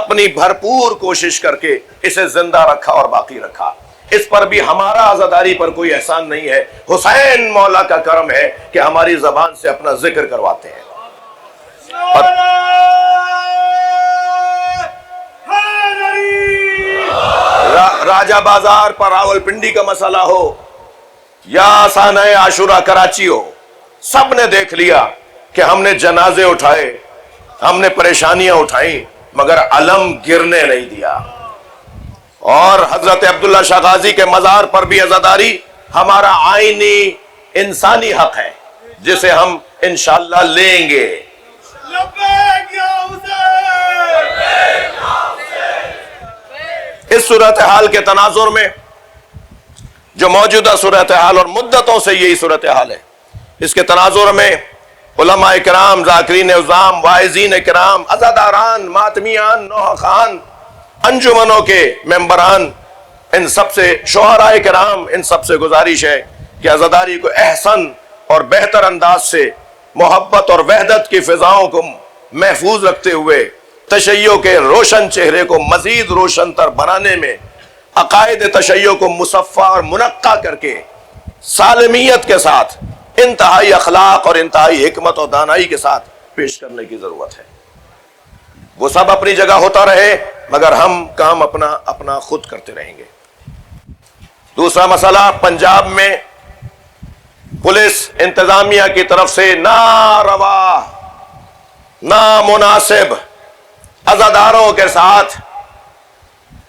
اپنی بھرپور کوشش کر کے اسے زندہ رکھا اور باقی رکھا۔ اس پر بھی ہمارا عزاداری پر کوئی احسان نہیں ہے، حسین مولا کا کرم ہے کہ ہماری زبان سے اپنا ذکر کرواتے ہیں۔ راجہ بازار پر راول پنڈی کا مسئلہ ہو یا سانہ عاشورہ کراچی ہو، سب نے دیکھ لیا کہ ہم نے جنازے اٹھائے، ہم نے پریشانیاں اٹھائیں، مگر علم گرنے نہیں دیا۔ اور حضرت عبداللہ شاہ غازی کے مزار پر بھی عزاداری ہمارا آئینی انسانی حق ہے، جسے ہم انشاءاللہ لیں گے۔ اس صورتحال کے تناظر میں، جو موجودہ صورتحال اور مدتوں سے یہی صورتحال ہے، اس کے تناظر میں علماء کرام، ذاکرین عظام، واعظین کرام، عزاداران، ماتمیان، نوحہ خان، انجمنوں کے ممبران، ان سب سے شعراء کرام، ان سب سے گزارش ہے کہ عزاداری کو احسن اور بہتر انداز سے محبت اور وحدت کی فضاؤں کو محفوظ رکھتے ہوئے تشیع کے روشن چہرے کو مزید روشن تر بنانے میں عقائد تشیع کو مصفہ اور منقع کر کے سالمیت کے ساتھ، انتہائی اخلاق اور انتہائی حکمت اور دانائی کے ساتھ پیش کرنے کی ضرورت ہے۔ وہ سب اپنی جگہ ہوتا رہے، مگر ہم کام اپنا خود کرتے رہیں گے۔ دوسرا مسئلہ، پنجاب میں پولیس انتظامیہ کی طرف سے ناروا، نامناسب عزاداروں کے ساتھ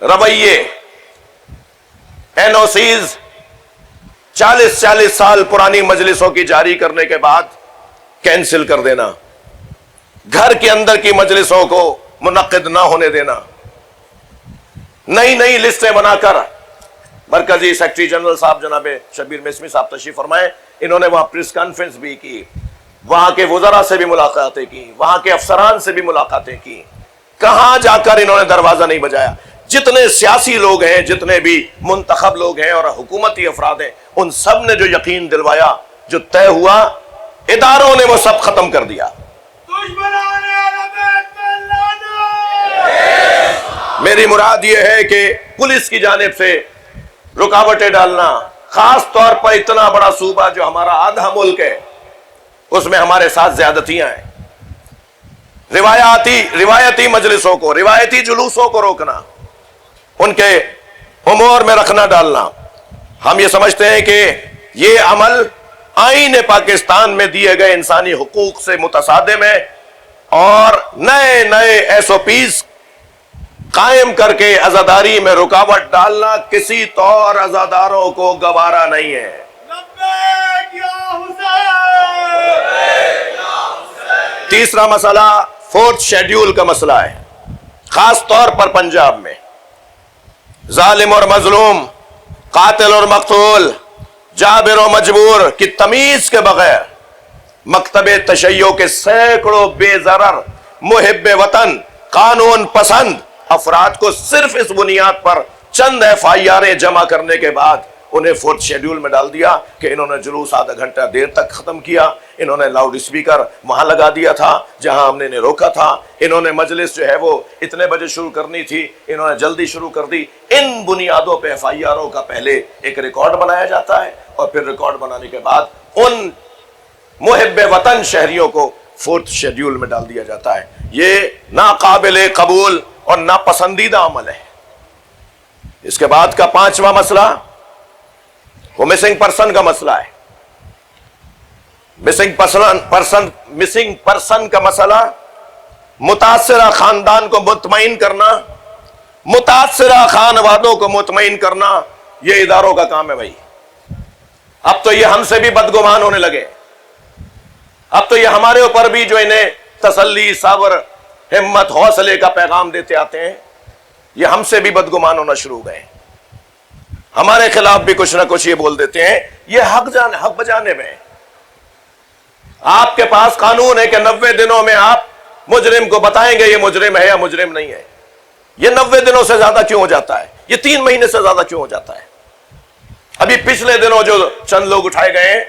رویے، NOCs 40 سال پرانی مجلسوں کی جاری کرنے کے بعد کینسل کر دینا، گھر کے اندر کی مجلسوں کو منعقد نہ ہونے دینا، نئی لسٹیں بنا کر مرکزی سیکرٹری جنرل صاحب جناب شبیر مسمی صاحب تشریف فرمائے، انہوں نے وہاں پریس کانفرنس بھی کی، وہاں کے وزراء سے بھی ملاقاتیں کی، وہاں کے افسران سے بھی ملاقاتیں کی، کہاں جا کر انہوں نے دروازہ نہیں بجایا۔ جتنے سیاسی لوگ ہیں، جتنے بھی منتخب لوگ ہیں اور حکومتی افراد ہیں، ان سب نے جو یقین دلوایا، جو طے ہوا، اداروں نے وہ سب ختم کر دیا۔ میری مراد یہ ہے کہ پولیس کی جانب سے رکاوٹیں ڈالنا، خاص طور پر اتنا بڑا صوبہ جو ہمارا آدھا ملک ہے، اس میں ہمارے ساتھ زیادتیاں ہیں، روایتی مجلسوں کو، روایتی جلوسوں کو روکنا، ان کے امور میں رکھنا ڈالنا، ہم یہ سمجھتے ہیں کہ یہ عمل آئین پاکستان میں دیے گئے انسانی حقوق سے متصادم ہے، اور نئے SOPs قائم کر کے عزاداری میں رکاوٹ ڈالنا کسی طور عزاداروں کو گوارا نہیں ہے۔ تیسرا مسئلہ 4th شیڈیول کا مسئلہ ہے، خاص طور پر پنجاب میں ظالم اور مظلوم، قاتل اور مقتول، جابر و مجبور کی تمیز کے بغیر مکتب تشیع کے سینکڑوں بے ضرر محب وطن قانون پسند افراد کو صرف اس بنیاد پر چند FIRیں جمع کرنے کے بعد انہیں 4th شیڈیول میں ڈال دیا کہ انہوں نے جلوس آدھا گھنٹہ دیر تک ختم کیا، انہوں نے لاؤڈ اسپیکر وہاں لگا دیا تھا جہاں ہم نے انہیں روکا تھا، انہوں نے مجلس جو ہے وہ اتنے بجے شروع کرنی تھی، انہوں نے جلدی شروع کر دی۔ ان بنیادوں پہ FIRوں کا پہلے ایک ریکارڈ بنایا جاتا ہے، اور پھر ریکارڈ بنانے کے بعد ان محب وطن شہریوں کو 4th شیڈیول میں ڈال دیا جاتا ہے۔ یہ ناقابل قبول اور ناپسندیدہ عمل ہے۔ اس کے بعد کا 5واں مسئلہ وہ مسنگ پرسن کا مسئلہ ہے. مسنگ پرسن کا مسئلہ متاثرہ خاندان کو مطمئن کرنا، متاثرہ خانوادوں کو مطمئن کرنا، یہ اداروں کا کام ہے بھائی. اب تو یہ ہم سے بھی بدگمان ہونے لگے. اب تو یہ ہمارے اوپر بھی جو انہیں تسلی، صبر، ہمت، حوصلے کا پیغام دیتے آتے ہیں، یہ ہم سے بھی بدگمان ہونا شروع ہو گئے. ہمارے خلاف بھی کچھ نہ کچھ یہ بول دیتے ہیں. یہ حق بجانے میں آپ کے پاس قانون ہے کہ 90 دنوں میں آپ مجرم کو بتائیں گے یہ مجرم ہے یا مجرم نہیں ہے. یہ 90 دنوں سے زیادہ کیوں ہو جاتا ہے؟ یہ 3 مہینے سے زیادہ کیوں ہو جاتا ہے؟ ابھی پچھلے دنوں جو چند لوگ اٹھائے گئے ہیں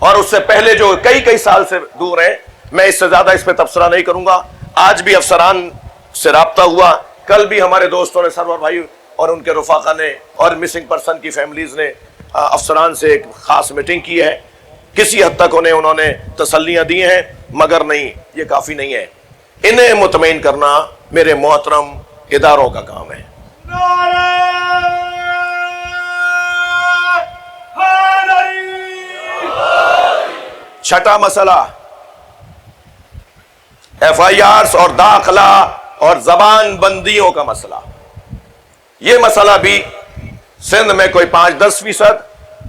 اور اس سے پہلے جو کئی سال سے دور ہیں، میں اس سے زیادہ اس پہ تبصرہ نہیں کروں گا. آج بھی افسران سے رابطہ ہوا، کل بھی ہمارے دوستوں نے، سرور بھائی اور ان کے رفاقہ نے اور مسنگ پرسن کی فیملیز نے افسران سے ایک خاص میٹنگ کی ہے. کسی حد تک انہوں نے تسلیاں دی ہیں، مگر نہیں، یہ کافی نہیں ہے. انہیں مطمئن کرنا میرے محترم اداروں کا کام ہے. چھٹا مسئلہ FIRs اور داخلہ اور زبان بندیوں کا مسئلہ. یہ مسئلہ بھی سندھ میں کوئی 5-10%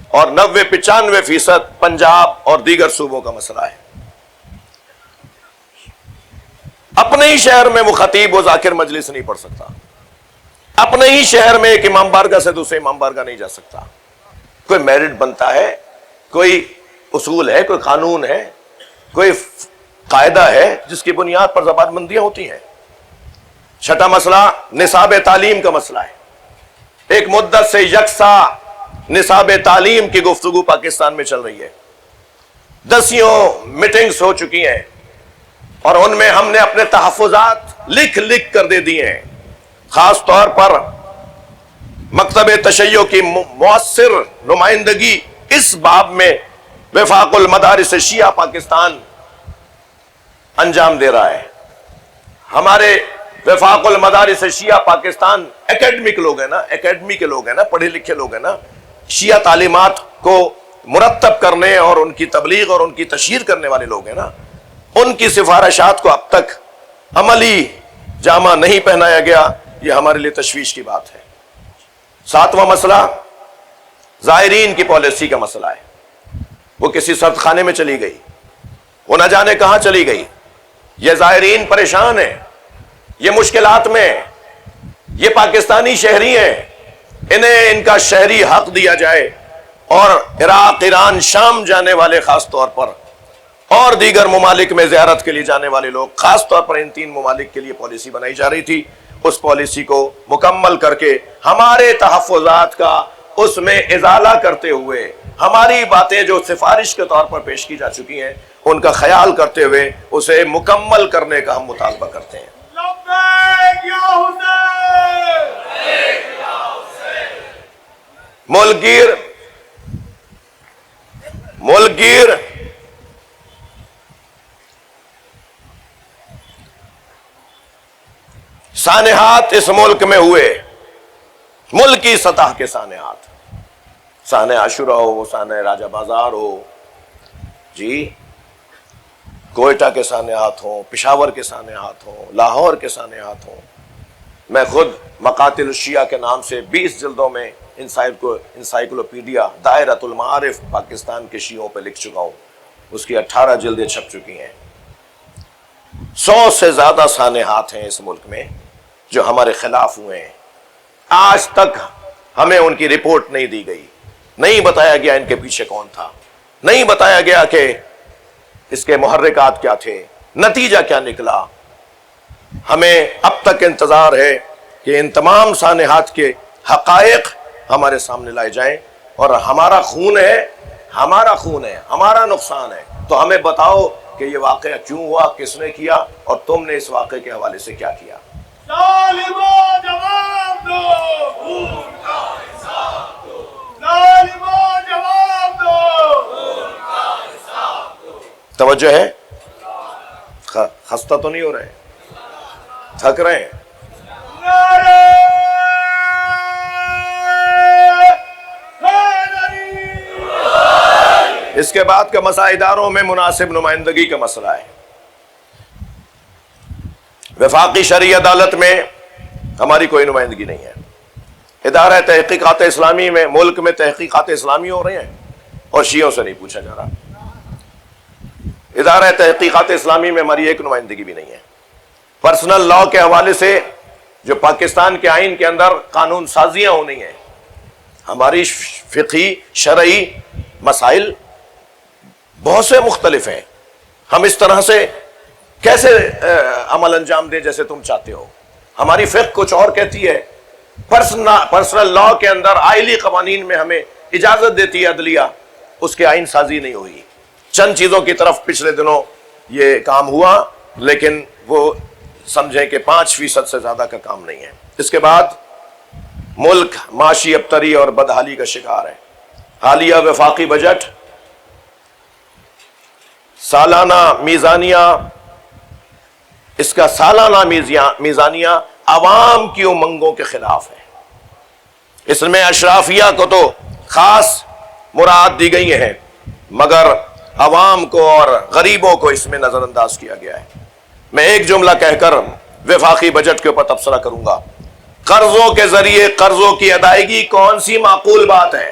اور 90-95% پنجاب اور دیگر صوبوں کا مسئلہ ہے. اپنے ہی شہر میں وہ خطیب و ذاکر مجلس نہیں پڑھ سکتا. اپنے ہی شہر میں ایک امام بارگاہ سے دوسرے امام بارگاہ نہیں جا سکتا. کوئی میرٹ بنتا ہے، کوئی اصول ہے، کوئی قانون ہے، کوئی قاعدہ ہے جس کی بنیاد پر زبان بندیاں ہوتی ہیں. چھٹا مسئلہ نصاب تعلیم کا مسئلہ ہے. ایک مدت سے یکساں نصاب تعلیم کی گفتگو پاکستان میں چل رہی ہے. 10 میٹنگز ہو چکی ہیں اور ان میں ہم نے اپنے تحفظات لکھ کر دے دیے ہیں. خاص طور پر مکتب تشیع کی مؤثر نمائندگی اس باب میں وفاق المدارس شیعہ پاکستان انجام دے رہا ہے. ہمارے وفاق المدارس شیعہ پاکستان اکیڈمک لوگ ہیں نا، اکیڈمی کے لوگ ہیں نا، پڑھے لکھے لوگ ہیں نا. شیعہ تعلیمات کو مرتب کرنے اور ان کی تبلیغ اور ان کی تشہیر کرنے والے لوگ ہیں نا. ان کی سفارشات کو اب تک عملی جامہ نہیں پہنایا گیا. یہ ہمارے لیے تشویش کی بات ہے. 7واں مسئلہ زائرین کی پالیسی کا مسئلہ ہے. وہ کسی سرد خانے میں چلی گئی، وہ نہ جانے کہاں چلی گئی. یہ زائرین پریشان ہیں، یہ مشکلات میں ہیں، یہ پاکستانی شہری ہیں. انہیں ان کا شہری حق دیا جائے اور عراق، ایران، شام جانے والے خاص طور پر اور دیگر ممالک میں زیارت کے لیے جانے والے لوگ، خاص طور پر ان 3 ممالک کے لیے پالیسی بنائی جا رہی تھی. اس پالیسی کو مکمل کر کے ہمارے تحفظات کا اس میں ازالہ کرتے ہوئے ہماری باتیں جو سفارش کے طور پر پیش کی جا چکی ہیں ان کا خیال کرتے ہوئے اسے مکمل کرنے کا ہم مطالبہ کرتے ہیں. ملک گیر سانحات اس ملک میں ہوئے، ملکی سطح کے سانحات، سانحہ عاشورہ ہو، سانحہ راجہ بازار ہو، جی کوئٹہ کے سانحات ہوں، پشاور کے سانحات ہوں، لاہور کے سانحات ہوں. میں خود مقاتل الشیعہ کے نام سے 20 جلدوں میں انسائکلوپیڈیا دائرۃ المعارف پاکستان کے شیعوں پہ لکھ چکا ہوں. اس کی 18 جلدیں چھپ چکی ہیں. 100 سے زیادہ سانحات ہیں اس ملک میں جو ہمارے خلاف ہوئے ہیں. آج تک ہمیں ان کی رپورٹ نہیں دی گئی، نہیں بتایا گیا ان کے پیچھے کون تھا، نہیں بتایا گیا کہ اس کے محرکات کیا تھے، نتیجہ کیا نکلا. ہمیں اب تک انتظار ہے کہ ان تمام سانحات کے حقائق ہمارے سامنے لائے جائیں. اور ہمارا خون ہے، ہمارا نقصان ہے، تو ہمیں بتاؤ کہ یہ واقعہ کیوں ہوا، کس نے کیا، اور تم نے اس واقعے کے حوالے سے کیا کیا. ظالموں جواب دو، خون کا حساب دو. ظالموں جواب دو، خون کا حساب دو. توجہ ہے؟ خستہ تو نہیں ہو رہے، تھک رہے ہیں؟ نعرہ حیدری اس کے بعد کا مسئلہ اداروں میں مناسب نمائندگی کا مسئلہ ہے۔ وفاقی شرعی عدالت میں ہماری کوئی نمائندگی نہیں ہے۔ ادارہ تحقیقات اسلامی میں، ملک میں تحقیقات اسلامی ہو رہے ہیں اور شیعوں سے نہیں پوچھا جا رہا۔ ادارہ تحقیقات اسلامی میں ہماری ایک نمائندگی بھی نہیں ہے۔ پرسنل لاء کے حوالے سے جو پاکستان کے آئین کے اندر قانون سازیاں ہونی ہیں، ہماری فقہی شرعی مسائل بہت سے مختلف ہیں، ہم اس طرح سے کیسے عمل انجام دیں جیسے تم چاہتے ہو؟ ہماری فقہ کچھ اور کہتی ہے، پرسنل لاء کے اندر آئلی قوانین میں ہمیں اجازت دیتی ہے عدلیہ، اس کے آئین سازی نہیں ہوئی۔ چند چیزوں کی طرف پچھلے دنوں یہ کام ہوا، لیکن وہ سمجھیں کہ 5% سے زیادہ کا کام نہیں ہے۔ اس کے بعد ملک معاشی ابتری اور بدحالی کا شکار ہے۔ حالیہ وفاقی بجٹ، سالانہ میزانیہ، اس کا سالانہ میزانیہ عوام کی امنگوں کے خلاف ہے۔ اس میں اشرافیہ کو تو خاص مراعات دی گئی ہیں، مگر عوام کو اور غریبوں کو اس میں نظر انداز کیا گیا ہے۔ میں ایک جملہ کہہ کر وفاقی بجٹ کے اوپر تبصرہ کروں گا۔ قرضوں کے ذریعے قرضوں کی ادائیگی کون سی معقول بات ہے؟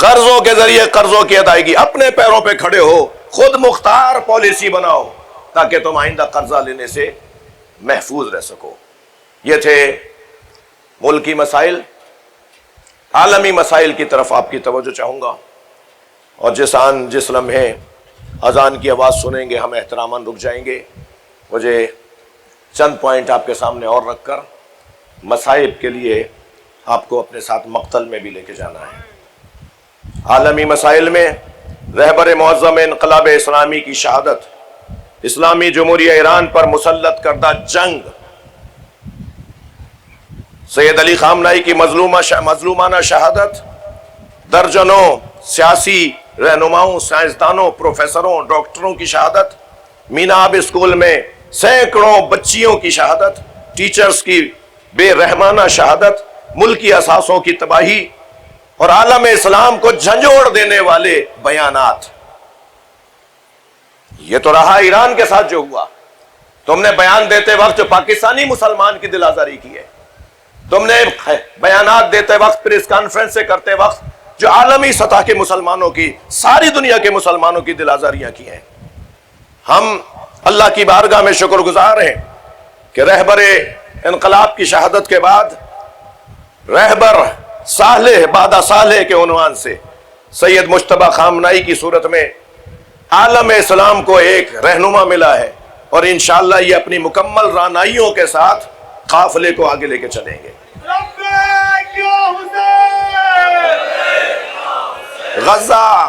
قرضوں کے ذریعے قرضوں کی ادائیگی، اپنے پیروں پہ کھڑے ہو، خود مختار پالیسی بناؤ تاکہ تم آئندہ قرضہ لینے سے محفوظ رہ سکو۔ یہ تھے ملکی مسائل۔ عالمی مسائل کی طرف آپ کی توجہ چاہوں گا، اور جس لمحے اذان کی آواز سنیں گے ہم احتراماً رک جائیں گے۔ مجھے چند پوائنٹ آپ کے سامنے اور رکھ کر مصائب کے لیے آپ کو اپنے ساتھ مقتل میں بھی لے کے جانا ہے۔ عالمی مسائل میں رہبر معظم انقلاب اسلامی کی شہادت، اسلامی جمہوریہ ایران پر مسلط کردہ جنگ، سید علی خامنہئی کی مظلومانہ شہادت، درجنوں سیاسی رہنماؤں، سائنسدانوں، پروفیسروں، ڈاکٹروں کی شہادت، میناب اسکول میں سینکڑوں بچیوں کی شہادت، ٹیچرز کی بے رحمانہ شہادت، ملکی اثاثوں کی تباہی اور عالم اسلام کو جھنجھوڑ دینے والے بیانات۔ یہ تو رہا ایران کے ساتھ جو ہوا۔ تم نے بیان دیتے وقت جو پاکستانی مسلمان کی دل آزاری کی ہے، تم نے بیانات دیتے وقت، پریس کانفرنس سے کرتے وقت جو عالمی سطح کے مسلمانوں کی، ساری دنیا کے مسلمانوں کی دل آزاریاں کی ہیں۔ ہم اللہ کی بارگاہ میں شکر گزار ہیں کہ رہبر انقلاب کی شہادت کے بعد رہبر صالح بعد صالح کے عنوان سے سید مجتبی خامنہئی کی صورت میں عالم اسلام کو ایک رہنما ملا ہے، اور انشاءاللہ یہ اپنی مکمل رانائیوں کے ساتھ قافلے کو آگے لے کے چلیں گے۔ لبیک یا حسین!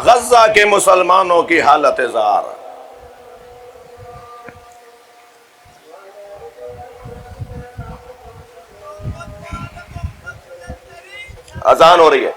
غزہ کے مسلمانوں کی حالت زار۔ اذان ہو رہی ہے۔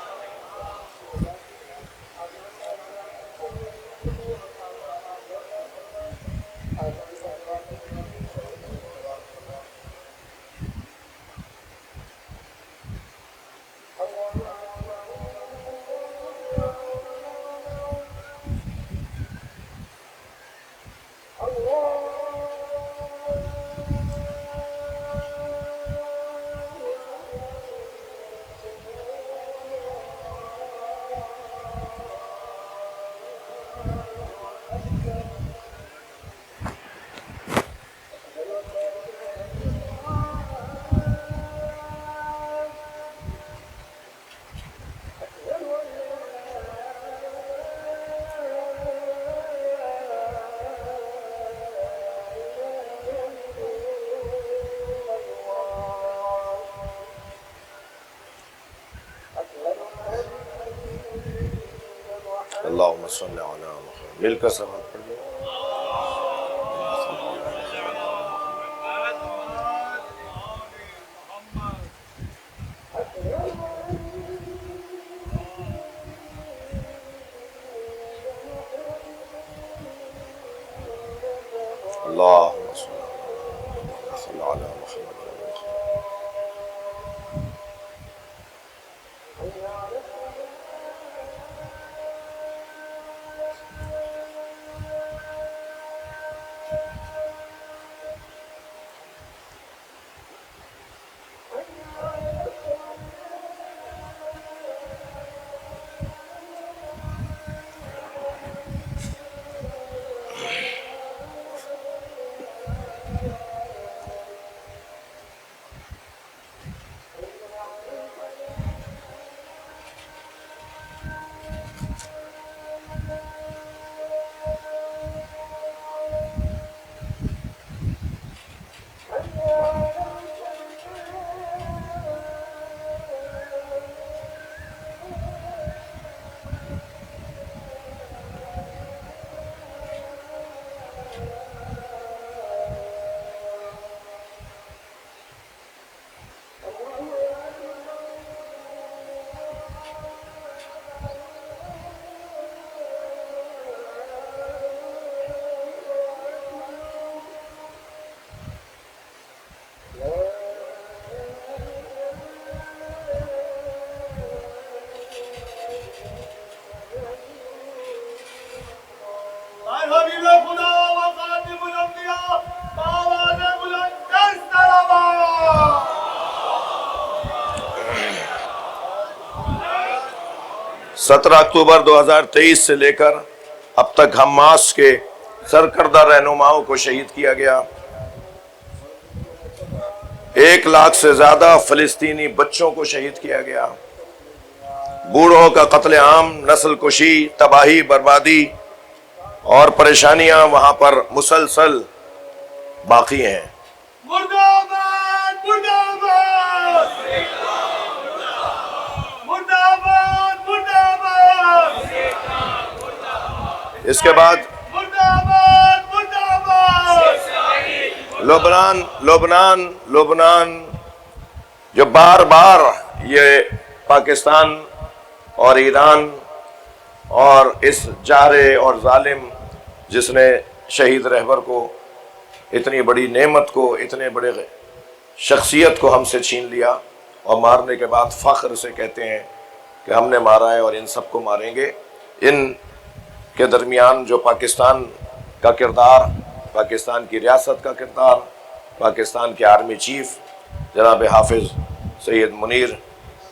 اللہم صلی علی محمد، مل کر سلام پڑھیے۔ اللہم صلی علی محمد۔ حبیب خدا و خاتم الانبیاء آواز بلند دست درآمد. 17 اکتوبر 2023 سے لے کر اب تک حماس کے سرکردہ رہنماؤں کو شہید کیا گیا. 1 لاکھ سے زیادہ فلسطینی بچوں کو شہید کیا گیا. بوڑھوں کا قتل عام، نسل کشی، تباہی، بربادی اور پریشانیاں وہاں پر مسلسل باقی ہیں. مرد آباد، مرد آباد، مرد آباد، مرد آباد، اس کے بعد مرد آباد، مرد آباد. لبنان جو بار بار یہ پاکستان اور ایران اور اس جارے اور ظالم جس نے شہید رہبر کو، اتنی بڑی نعمت کو، اتنے بڑے شخصیت کو ہم سے چھین لیا، اور مارنے کے بعد فخر سے کہتے ہیں کہ ہم نے مارا ہے اور ان سب کو ماریں گے. ان کے درمیان جو پاکستان کا کردار، پاکستان کی ریاست کا کردار، پاکستان کے آرمی چیف جناب حافظ سید منیر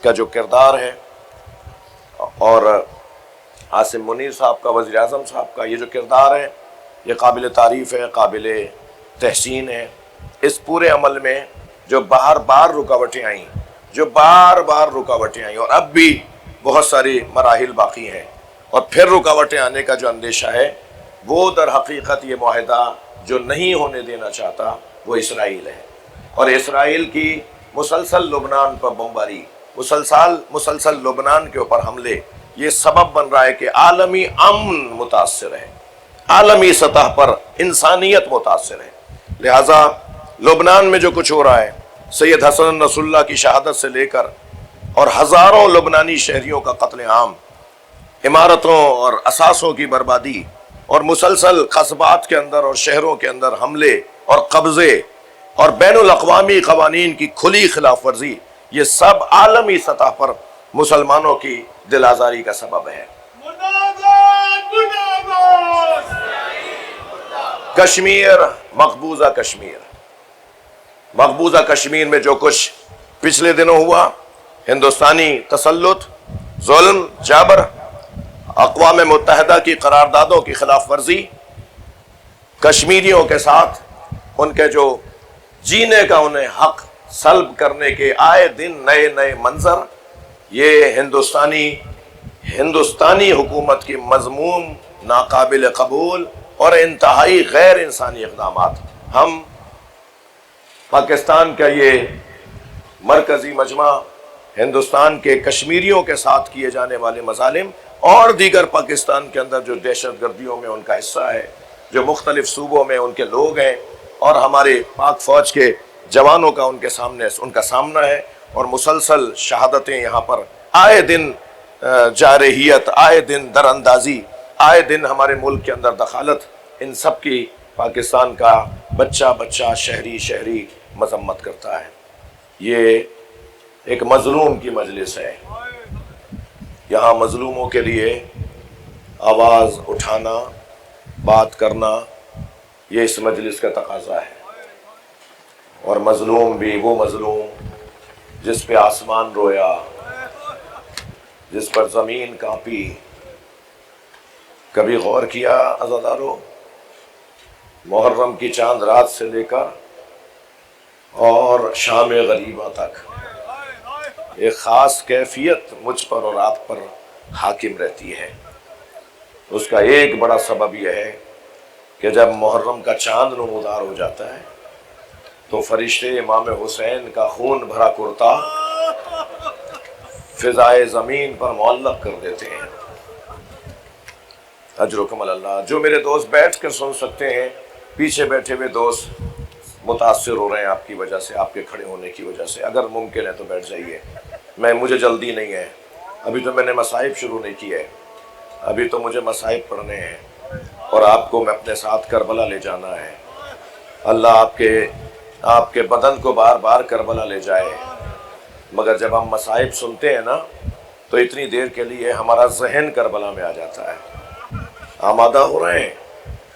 کا جو کردار ہے، اور عاصم منیر صاحب کا، وزیر اعظم صاحب کا یہ جو کردار ہے، یہ قابل تعریف ہے، قابل تحسین ہے. اس پورے عمل میں جو بار بار رکاوٹیں آئیں اور اب بھی بہت ساری مراحل باقی ہیں، اور پھر رکاوٹیں آنے کا جو اندیشہ ہے، وہ در حقیقت یہ معاہدہ جو نہیں ہونے دینا چاہتا وہ اسرائیل ہے. اور اسرائیل کی مسلسل لبنان پر بمباری، مسلسل لبنان کے اوپر حملے، یہ سبب بن رہا ہے کہ عالمی امن متاثر ہے، عالمی سطح پر انسانیت متاثر ہے. لہٰذا لبنان میں جو کچھ ہو رہا ہے، سید حسن نصر اللہ کی شہادت سے لے کر اور ہزاروں لبنانی شہریوں کا قتل عام، عمارتوں اور اثاثوں کی بربادی، اور مسلسل قصبات کے اندر اور شہروں کے اندر حملے اور قبضے اور بین الاقوامی قوانین کی کھلی خلاف ورزی، یہ سب عالمی سطح پر مسلمانوں کی دل آزاری کا سبب ہے. مرد آباد، مرد آباد. کشمیر، مقبوضہ کشمیر میں جو کچھ پچھلے دنوں ہوا، ہندوستانی تسلط، ظلم، جابر، اقوام متحدہ کی قراردادوں کی خلاف ورزی، کشمیریوں کے ساتھ ان کے جو جینے کا انہیں حق سلب کرنے کے آئے دن نئے منظر، یہ ہندوستانی حکومت کی مذموم، ناقابل قبول اور انتہائی غیر انسانی اقدامات. ہم پاکستان کا یہ مرکزی مجمع ہندوستان کے کشمیریوں کے ساتھ کیے جانے والے مظالم اور دیگر پاکستان کے اندر جو دہشت گردیوں میں ان کا حصہ ہے، جو مختلف صوبوں میں ان کے لوگ ہیں، اور ہمارے پاک فوج کے جوانوں کا ان کا سامنا ہے، اور مسلسل شہادتیں یہاں پر آئے دن، جارحیت، آئے دن در اندازی، آئے دن ہمارے ملک کے اندر دخالت، ان سب کی پاکستان کا بچہ شہری مذمت کرتا ہے. یہ ایک مظلوم کی مجلس ہے. یہاں مظلوموں کے لیے آواز اٹھانا، بات کرنا، یہ اس مجلس کا تقاضا ہے. اور مظلوم بھی وہ مظلوم جس پہ آسمان رویا، جس پر زمین کانپی. کبھی غور کیا عزادارو، محرم کی چاند رات سے لے کر اور شام غریبہ تک ایک خاص کیفیت مجھ پر اور آپ پر حاکم رہتی ہے. اس کا ایک بڑا سبب یہ ہے کہ جب محرم کا چاند نمودار ہو جاتا ہے تو فرشتے امام حسین کا خون بھرا کرتا فضائے زمین پر معلق کر دیتے ہیں. اجرکم اللہ. جو میرے دوست بیٹھ کر سن سکتے ہیں، پیچھے بیٹھے ہوئے دوست متاثر ہو رہے ہیں آپ کی وجہ سے، آپ کے کھڑے ہونے کی وجہ سے. اگر ممکن ہے تو بیٹھ جائیے، مجھے جلدی نہیں ہے، ابھی تو میں نے مصائب شروع نہیں کیے، ابھی تو مجھے مصائب پڑھنے ہیں، اور آپ کو میں اپنے ساتھ کربلا لے جانا ہے. اللہ آپ کے بدن کو بار بار کربلا لے جائے. مگر جب ہم مصائب سنتے ہیں نا تو اتنی دیر کے لیے ہمارا ذہن کربلا میں آ جاتا ہے. آمادہ ہو رہے ہیں؟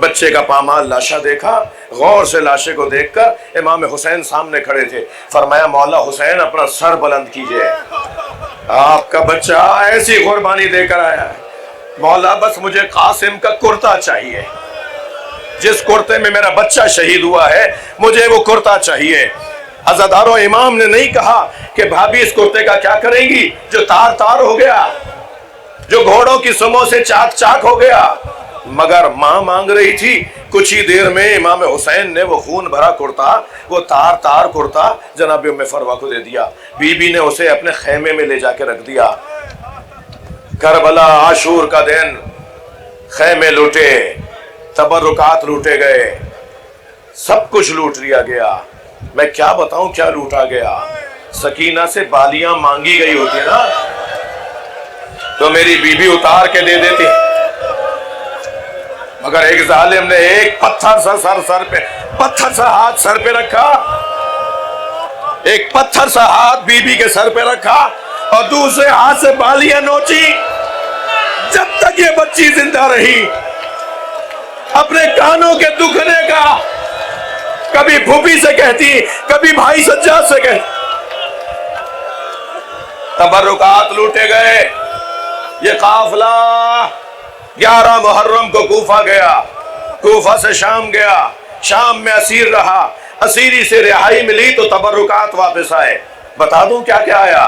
بچے کا پامال لاشا دیکھا، غور سے لاشے کو دیکھ کر امام حسین سامنے کھڑے تھے، فرمایا مولا حسین اپنا سر بلند کیجئے، آپ کا بچہ ایسی قربانی دے کر آیا ہے، مولا بس مجھے قاسم کا کرتا چاہیے، جس کرتے میں میرا بچہ شہید ہوا ہے مجھے وہ کرتا چاہیے۔ عزادارو، امام نے نہیں کہا کہ بھابی اس کرتے کا کیا کریں گی جو تار تار ہو گیا، جو گھوڑوں کی سموں سے چاک چاک ہو گیا، مگر ماں مانگ رہی تھی۔ کچھ ہی دیر میں امام حسین نے وہ خون بھرا کرتا، وہ تار تار کرتا جناب ام فروا کو دے دیا، بی بی نے اسے اپنے خیمے میں لے جا کے رکھ دیا۔ کربلا عاشور کا دن، خیمے لوٹے، تبرکات لوٹے گئے، سب کچھ لوٹ لیا گیا۔ میں کیا بتاؤں کیا لوٹا گیا۔ سکینہ سے بالیاں مانگی گئی ہوتی نا تو میری بیوی اتار کے دے دیتی، مگر ایک ظالم نے ایک پتھر سا ہاتھ سر پہ رکھا، ایک پتھر سا ہاتھ بیوی کے سر پہ رکھا اور دوسرے ہاتھ سے بالیاں نوچی۔ جب تک یہ بچی زندہ رہی اپنے کانوں کے دکھنے کا کبھی پھوپھی سے کہتی، کبھی بھائی سجاد سے کہتی۔ تبرکات لوٹے گئے۔ یہ قافلہ 11 محرم کو کوفہ گیا، کوفہ سے شام گیا، شام میں اسیر رہا، اسیری سے رہائی ملی تو تبرکات واپس آئے۔ بتا دوں کیا کیا آیا؟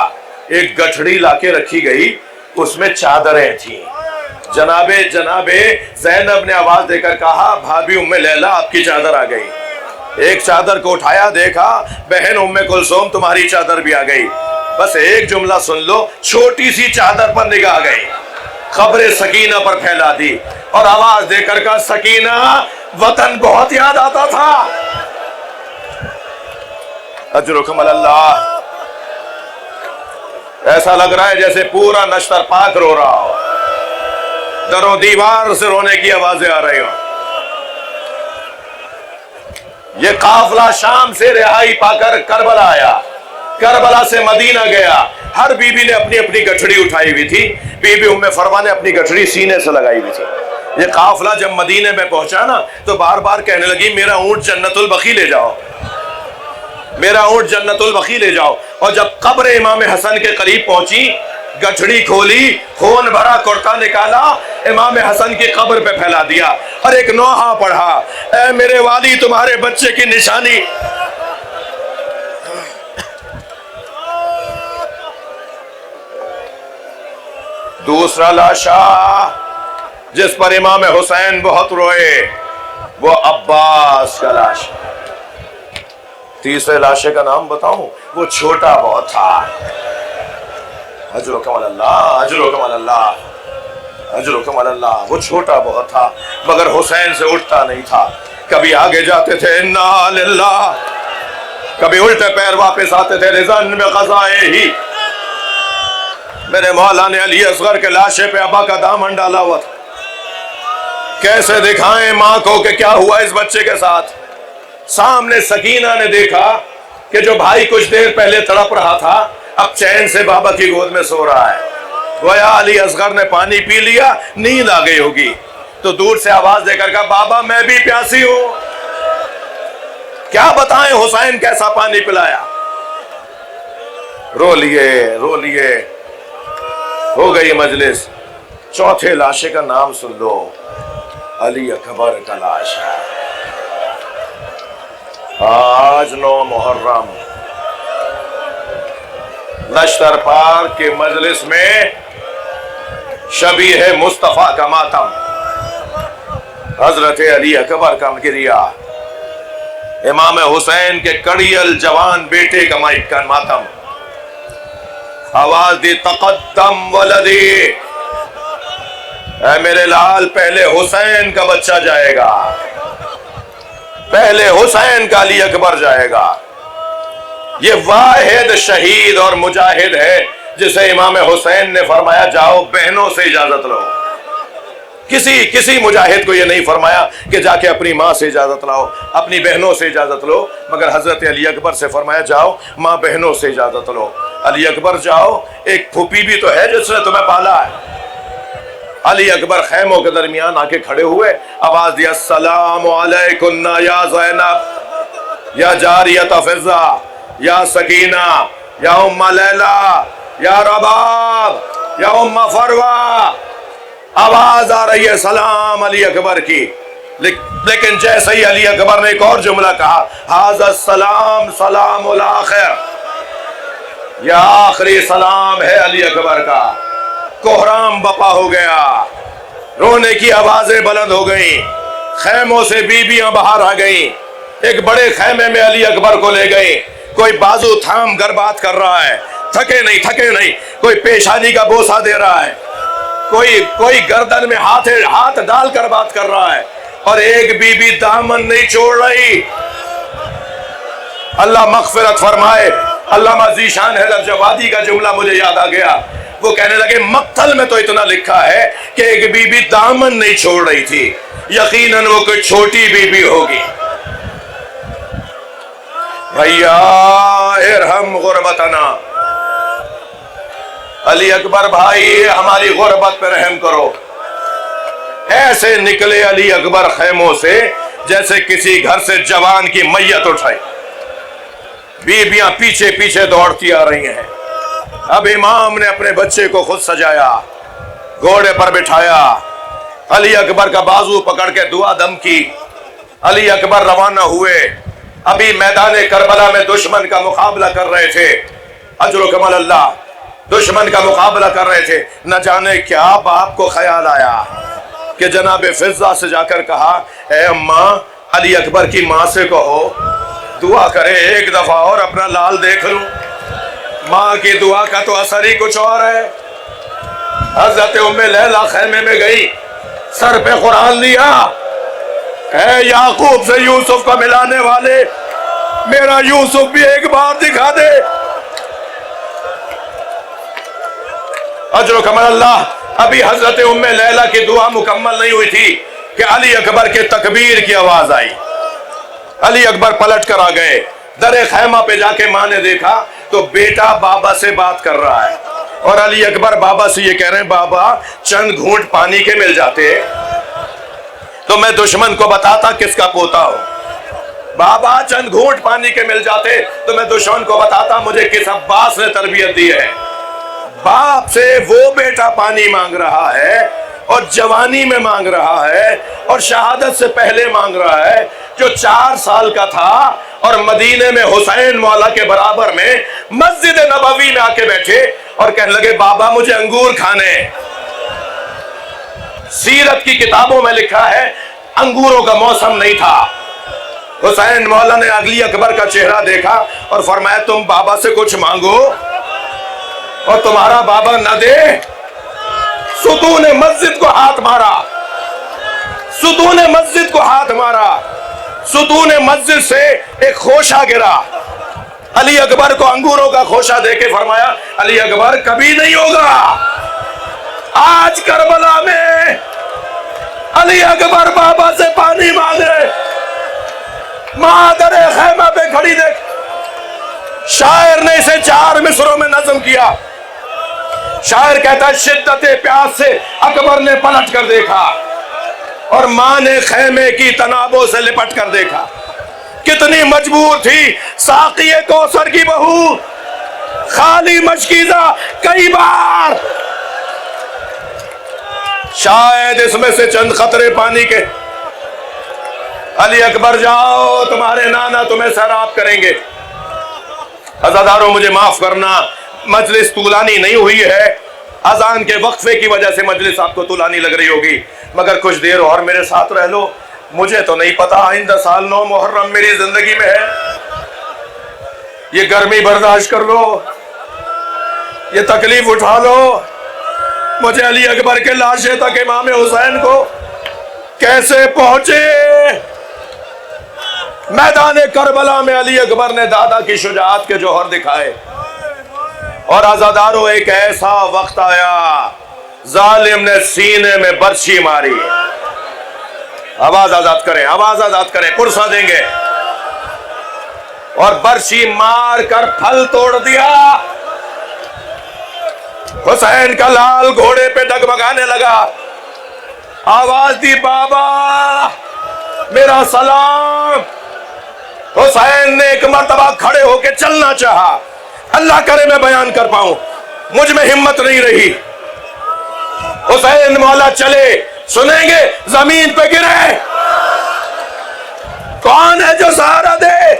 ایک گٹھڑی لا کے رکھی گئی، اس میں چادریں تھیں۔ جناب زینب نے آواز دے کر کہا بھابی ام لیلہ آپ کی چادر آ گئی۔ ایک چادر کو اٹھایا، دیکھا بہن ام کلثوم تمہاری چادر بھی آ گئی۔ بس ایک جملہ سن لو، چھوٹی سی چادر پر نگاہ گئی، خبر سکینہ پر پھیلا دی اور آواز دے کر کہا سکینہ وطن بہت یاد آتا تھا۔ اجرکم اللہ۔ ایسا لگ رہا ہے جیسے پورا نشتر پاک رو رہا ہو، دروں دیوار سے رونے کی آوازیں آ رہی ہوں۔ یہ قافلہ شام سے رہائی پا کر کربلا آیا، کربلا سے مدینہ گیا۔ ہر بی بی نے اپنی اپنی گٹھڑی اٹھائی ہوئی تھی، بی بی ام فروا نے اپنی گٹھڑی سینے سے لگائی ہوئی تھی۔ یہ قافلہ جب مدینہ میں پہنچا نا تو بار بار کہنے لگی میرا اونٹ جنت البقیع لے جاؤ، میرا اونٹ جنت البقیع لے جاؤ۔ اور جب قبر امام حسن کے قریب پہنچی، گٹھڑی کھولی، خون بھرا کرتا نکالا، امام حسن کی قبر پہ پھیلا دیا اور ایک نوحہ پڑھا، اے میرے والی تمہارے بچے کی نشانی۔ دوسرا لاشا جس پر امام حسین بہت روئے وہ عباس کا لاشا۔ تیسرے لاشے کا نام بتاؤں، وہ چھوٹا بہت تھا۔ اجرکم اللہ، اجرکم اللہ، اجرکم اللہ۔ وہ چھوٹا بہت تھا مگر حسین سے اٹھتا نہیں تھا۔ کبھی آگے جاتے تھے انا للہ، کبھی الٹے پیر واپس آتے تھے رضن میں قضائے ہی۔ میرے مولا نے علی اصغر کے لاشے پہ ابا کا دامن ڈالا ہوا تھا۔ کیسے دکھائیں ماں کو کہ کیا ہوا اس بچے کے ساتھ؟ سامنے سکینہ نے دیکھا کہ جو بھائی کچھ دیر پہلے تڑپ رہا تھا اب چین سے بابا کی گود میں سو رہا ہے۔ گویا علی اصغر نے پانی پی لیا، نیند آ گئی ہوگی تو دور سے آواز دے کر کہا بابا میں بھی پیاسی ہوں۔ کیا بتائیں حسین کیسا پانی پلایا۔ رو لیے ہو گئی مجلس۔ چوتھے لاشے کا نام سن لو، علی اکبر کا لاش ہے۔ آج 9 محرم نشتر پارک کے مجلس میں شبیہ مصطفیٰ کا ماتم، حضرت علی اکبر کا گریہ، امام حسین کے کڑیل جوان بیٹے کا ماتم۔ آواز دی تقدم ولدی، اے میرے لال پہلے حسین کا بچہ جائے گا، پہلے حسین کا علی اکبر جائے گا۔ یہ واحد شہید اور مجاہد ہے جسے امام حسین نے فرمایا جاؤ بہنوں سے اجازت لو۔ کسی مجاہد کو یہ نہیں فرمایا کہ جا کے اپنی ماں سے اجازت لاؤ، اپنی بہنوں سے اجازت لو، مگر حضرت علی اکبر سے فرمایا جاؤ ماں بہنوں سے اجازت لو۔ علی اکبر جاؤ، ایک پھوپھی بھی تو ہے جس نے تمہیں پالا ہے، علی اکبر خیموں کے درمیان آ کے کھڑے ہوئے، آواز دیا السلام علیکم یا زینب یا جاریت فضہ یا سکینہ یا ام لیلہ یا رباب یا ام فروہ. آواز آ رہی ہے سلام علی اکبر کی، لیکن جیسے ہی علی اکبر نے ایک اور جملہ کہا ھذا السلام سلام الاخر، یہ آخری سلام ہے علی اکبر کا. کوہرام بپا ہو گیا، رونے کی آوازیں بلند ہو گئیں، خیموں سے بیویاں باہر آ گئیں، ایک بڑے خیمے میں علی اکبر کو لے گئیں. کوئی بازو تھام کر بات کر رہا ہے، تھکے نہیں، کوئی پیشانی کا بوسہ دے رہا ہے، کوئی گردن میں ہاتھ ڈال کر بات کر رہا ہے، اور ایک بی بی دامن نہیں چھوڑ رہی. اللہ مغفرت فرمائے، علامہ ذیشان حیدر جوادی کا جملہ مجھے یاد آ گیا. وہ کہنے لگے مقتل میں تو اتنا لکھا ہے کہ ایک بی بی دامن نہیں چھوڑ رہی تھی، یقیناً وہ کوئی چھوٹی بی بی ہوگی. بھیا ارحم غربتنا، علی اکبر بھائی ہماری غربت پہ رحم کرو. ایسے نکلے علی اکبر خیموں سے جیسے کسی گھر سے جوان کی میت اٹھائی. بیویاں پیچھے پیچھے دوڑتی آ رہی ہیں. اب امام نے اپنے بچے کو خود سجایا، گھوڑے پر بٹھایا، علی اکبر کا بازو پکڑ کے دعا دم کی. علی اکبر روانہ ہوئے. ابھی میدان کربلا میں دشمن کا مقابلہ کر رہے تھے، اجر و کمال اللہ، دشمن کا مقابلہ کر رہے تھے. نہ جانے کیا باپ کو خیال آیا کہ جناب فضہ سے جا کر کہا اے اماں علی اکبر کی ماں سے کہو دعا کرے ایک دفعہ اور اپنا لال دیکھ لوں. ماں کی دعا کا تو اثر ہی کچھ اور ہے. حضرت ام لیلہ خیمے میں گئی، سر پہ قرآن لیا، اے یعقوب سے یوسف کو ملانے والے میرا یوسف بھی ایک بار دکھا دے. اجر و کمال اللہ. ابھی حضرت ام لیلہ کی دعا مکمل نہیں ہوئی تھی کہ علی اکبر کے تکبیر کی آواز آئی. علی اکبر پلٹ کر آ گئے. در خیمہ پہ جا کے ماں نے دیکھا تو بیٹا بابا سے بات کر رہا ہے، اور علی اکبر بابا سے یہ کہہ رہے ہیں بابا چند گھونٹ پانی کے مل جاتے تو میں دشمن کو بتاتا کس کا پوتا ہوں. بابا چند گھونٹ پانی کے مل جاتے تو میں دشمن کو بتاتا مجھے کس عباس نے تربیت دی ہے. باپ سے وہ بیٹا پانی مانگ رہا ہے اور جوانی میں مانگ رہا ہے اور شہادت سے پہلے مانگ رہا ہے، جو 4 سال کا تھا اور مدینے میں حسین مولا کے برابر میں مسجد نبوی میں آ کے بیٹھے اور کہنے لگے بابا مجھے انگور کھانے. سیرت کی کتابوں میں لکھا ہے انگوروں کا موسم نہیں تھا. حسین مولا نے علی اکبر کا چہرہ دیکھا اور فرمایا تم بابا سے کچھ مانگو اور تمہارا بابا نہ دے. ستون مسجد کو ہاتھ مارا، ستون مسجد کو ہاتھ مارا، ستون مسجد سے ایک خوشہ گرا. علی اکبر کو انگوروں کا خوشہ دے کے فرمایا علی اکبر کبھی نہیں ہوگا. آج کربلا میں علی اکبر بابا سے پانی مانگے. ماں در خیمہ پہ کھڑی دیکھ. شاعر نے اسے 4 مصروں میں نظم کیا. شاعر کہتا ہے شدت پیاس سے اکبر نے پلٹ کر دیکھا اور ماں نے خیمے کی تنابوں سے لپٹ کر دیکھا. کتنی مجبور تھی ساقی کوثر کی بہو، خالی مشکیزہ کئی بار. شاید اس میں سے چند قطرے پانی کے. علی اکبر جاؤ تمہارے نانا تمہیں سیراب کریں گے. عزاداروں مجھے معاف کرنا، مجلس طولانی نہیں ہوئی ہے. اذان کے وقفے کی وجہ سے مجلس آپ کو طولانی لگ رہی ہوگی، مگر کچھ دیر اور میرے ساتھ رہ لو. مجھے تو نہیں پتا آئندہ سال 9 محرم میری زندگی میں ہے. یہ گرمی برداشت کر لو، یہ تکلیف اٹھا لو. مجھے علی اکبر کے لاشے تک امام حسین کو کیسے پہنچے. میدان کربلا میں علی اکبر نے دادا کی شجاعت کے جوہر دکھائے. اور عزاداروں ایک ایسا وقت آیا ظالم نے سینے میں برچھی ماری. آواز آزاد کریں، آواز آزاد کریں، پرسہ دیں گے. اور برچھی مار کر پھل توڑ دیا. حسین کا لال گھوڑے پہ ڈگمگانے لگا. آواز دی بابا میرا سلام. حسین نے ایک مرتبہ کھڑے ہو کے چلنا چاہا. اللہ کرے میں بیان کر پاؤں, مجھ میں ہمت نہیں رہی. حسین مولا چلے, سنیں گے زمین پہ گرے. کون ہے جو سہارا دے؟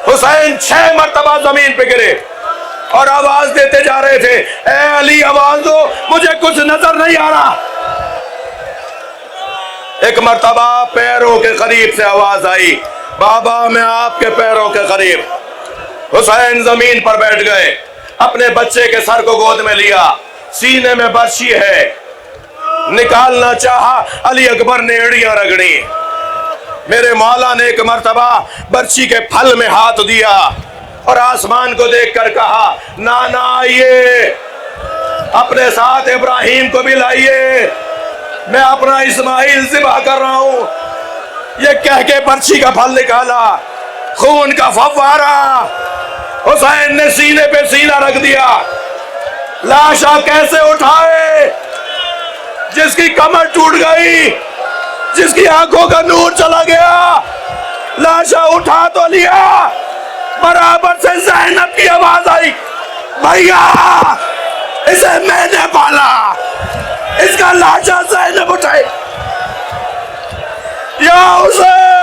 حسین 6 مرتبہ زمین پہ گرے اور آواز دیتے جا رہے تھے, اے علی آواز دو, مجھے کچھ نظر نہیں آ رہا. ایک مرتبہ پیروں کے قریب سے آواز آئی, بابا میں آپ کے پیروں کے قریب. حسین زمین پر بیٹھ گئے, اپنے بچے کے سر کو گود میں لیا, سینے میں برچی ہے. نکالنا چاہا, علی اکبر نے ایڑیاں رگڑی. میرے مولا نے ایک مرتبہ برچی کے پھل میں ہاتھ دیا اور آسمان کو دیکھ کر کہا, نانا آئیے, اپنے ساتھ ابراہیم کو بھی لائیے, میں اپنا اسماعیل ذبح کر رہا ہوں. یہ کہہ کے برچی کا پھل نکالا, خون کا فوارہ. حسین نے سینے پہ سینہ رکھ دیا. لاشا کیسے اٹھائے جس کی کمر ٹوٹ گئی, جس کی آنکھوں کا نور چلا گیا؟ لاشا اٹھا تو لیا, برابر سے زینب کی آواز آئی, بھیا اسے میں نے پالا, اس کا لاشا زینب اٹھائے. یا حسین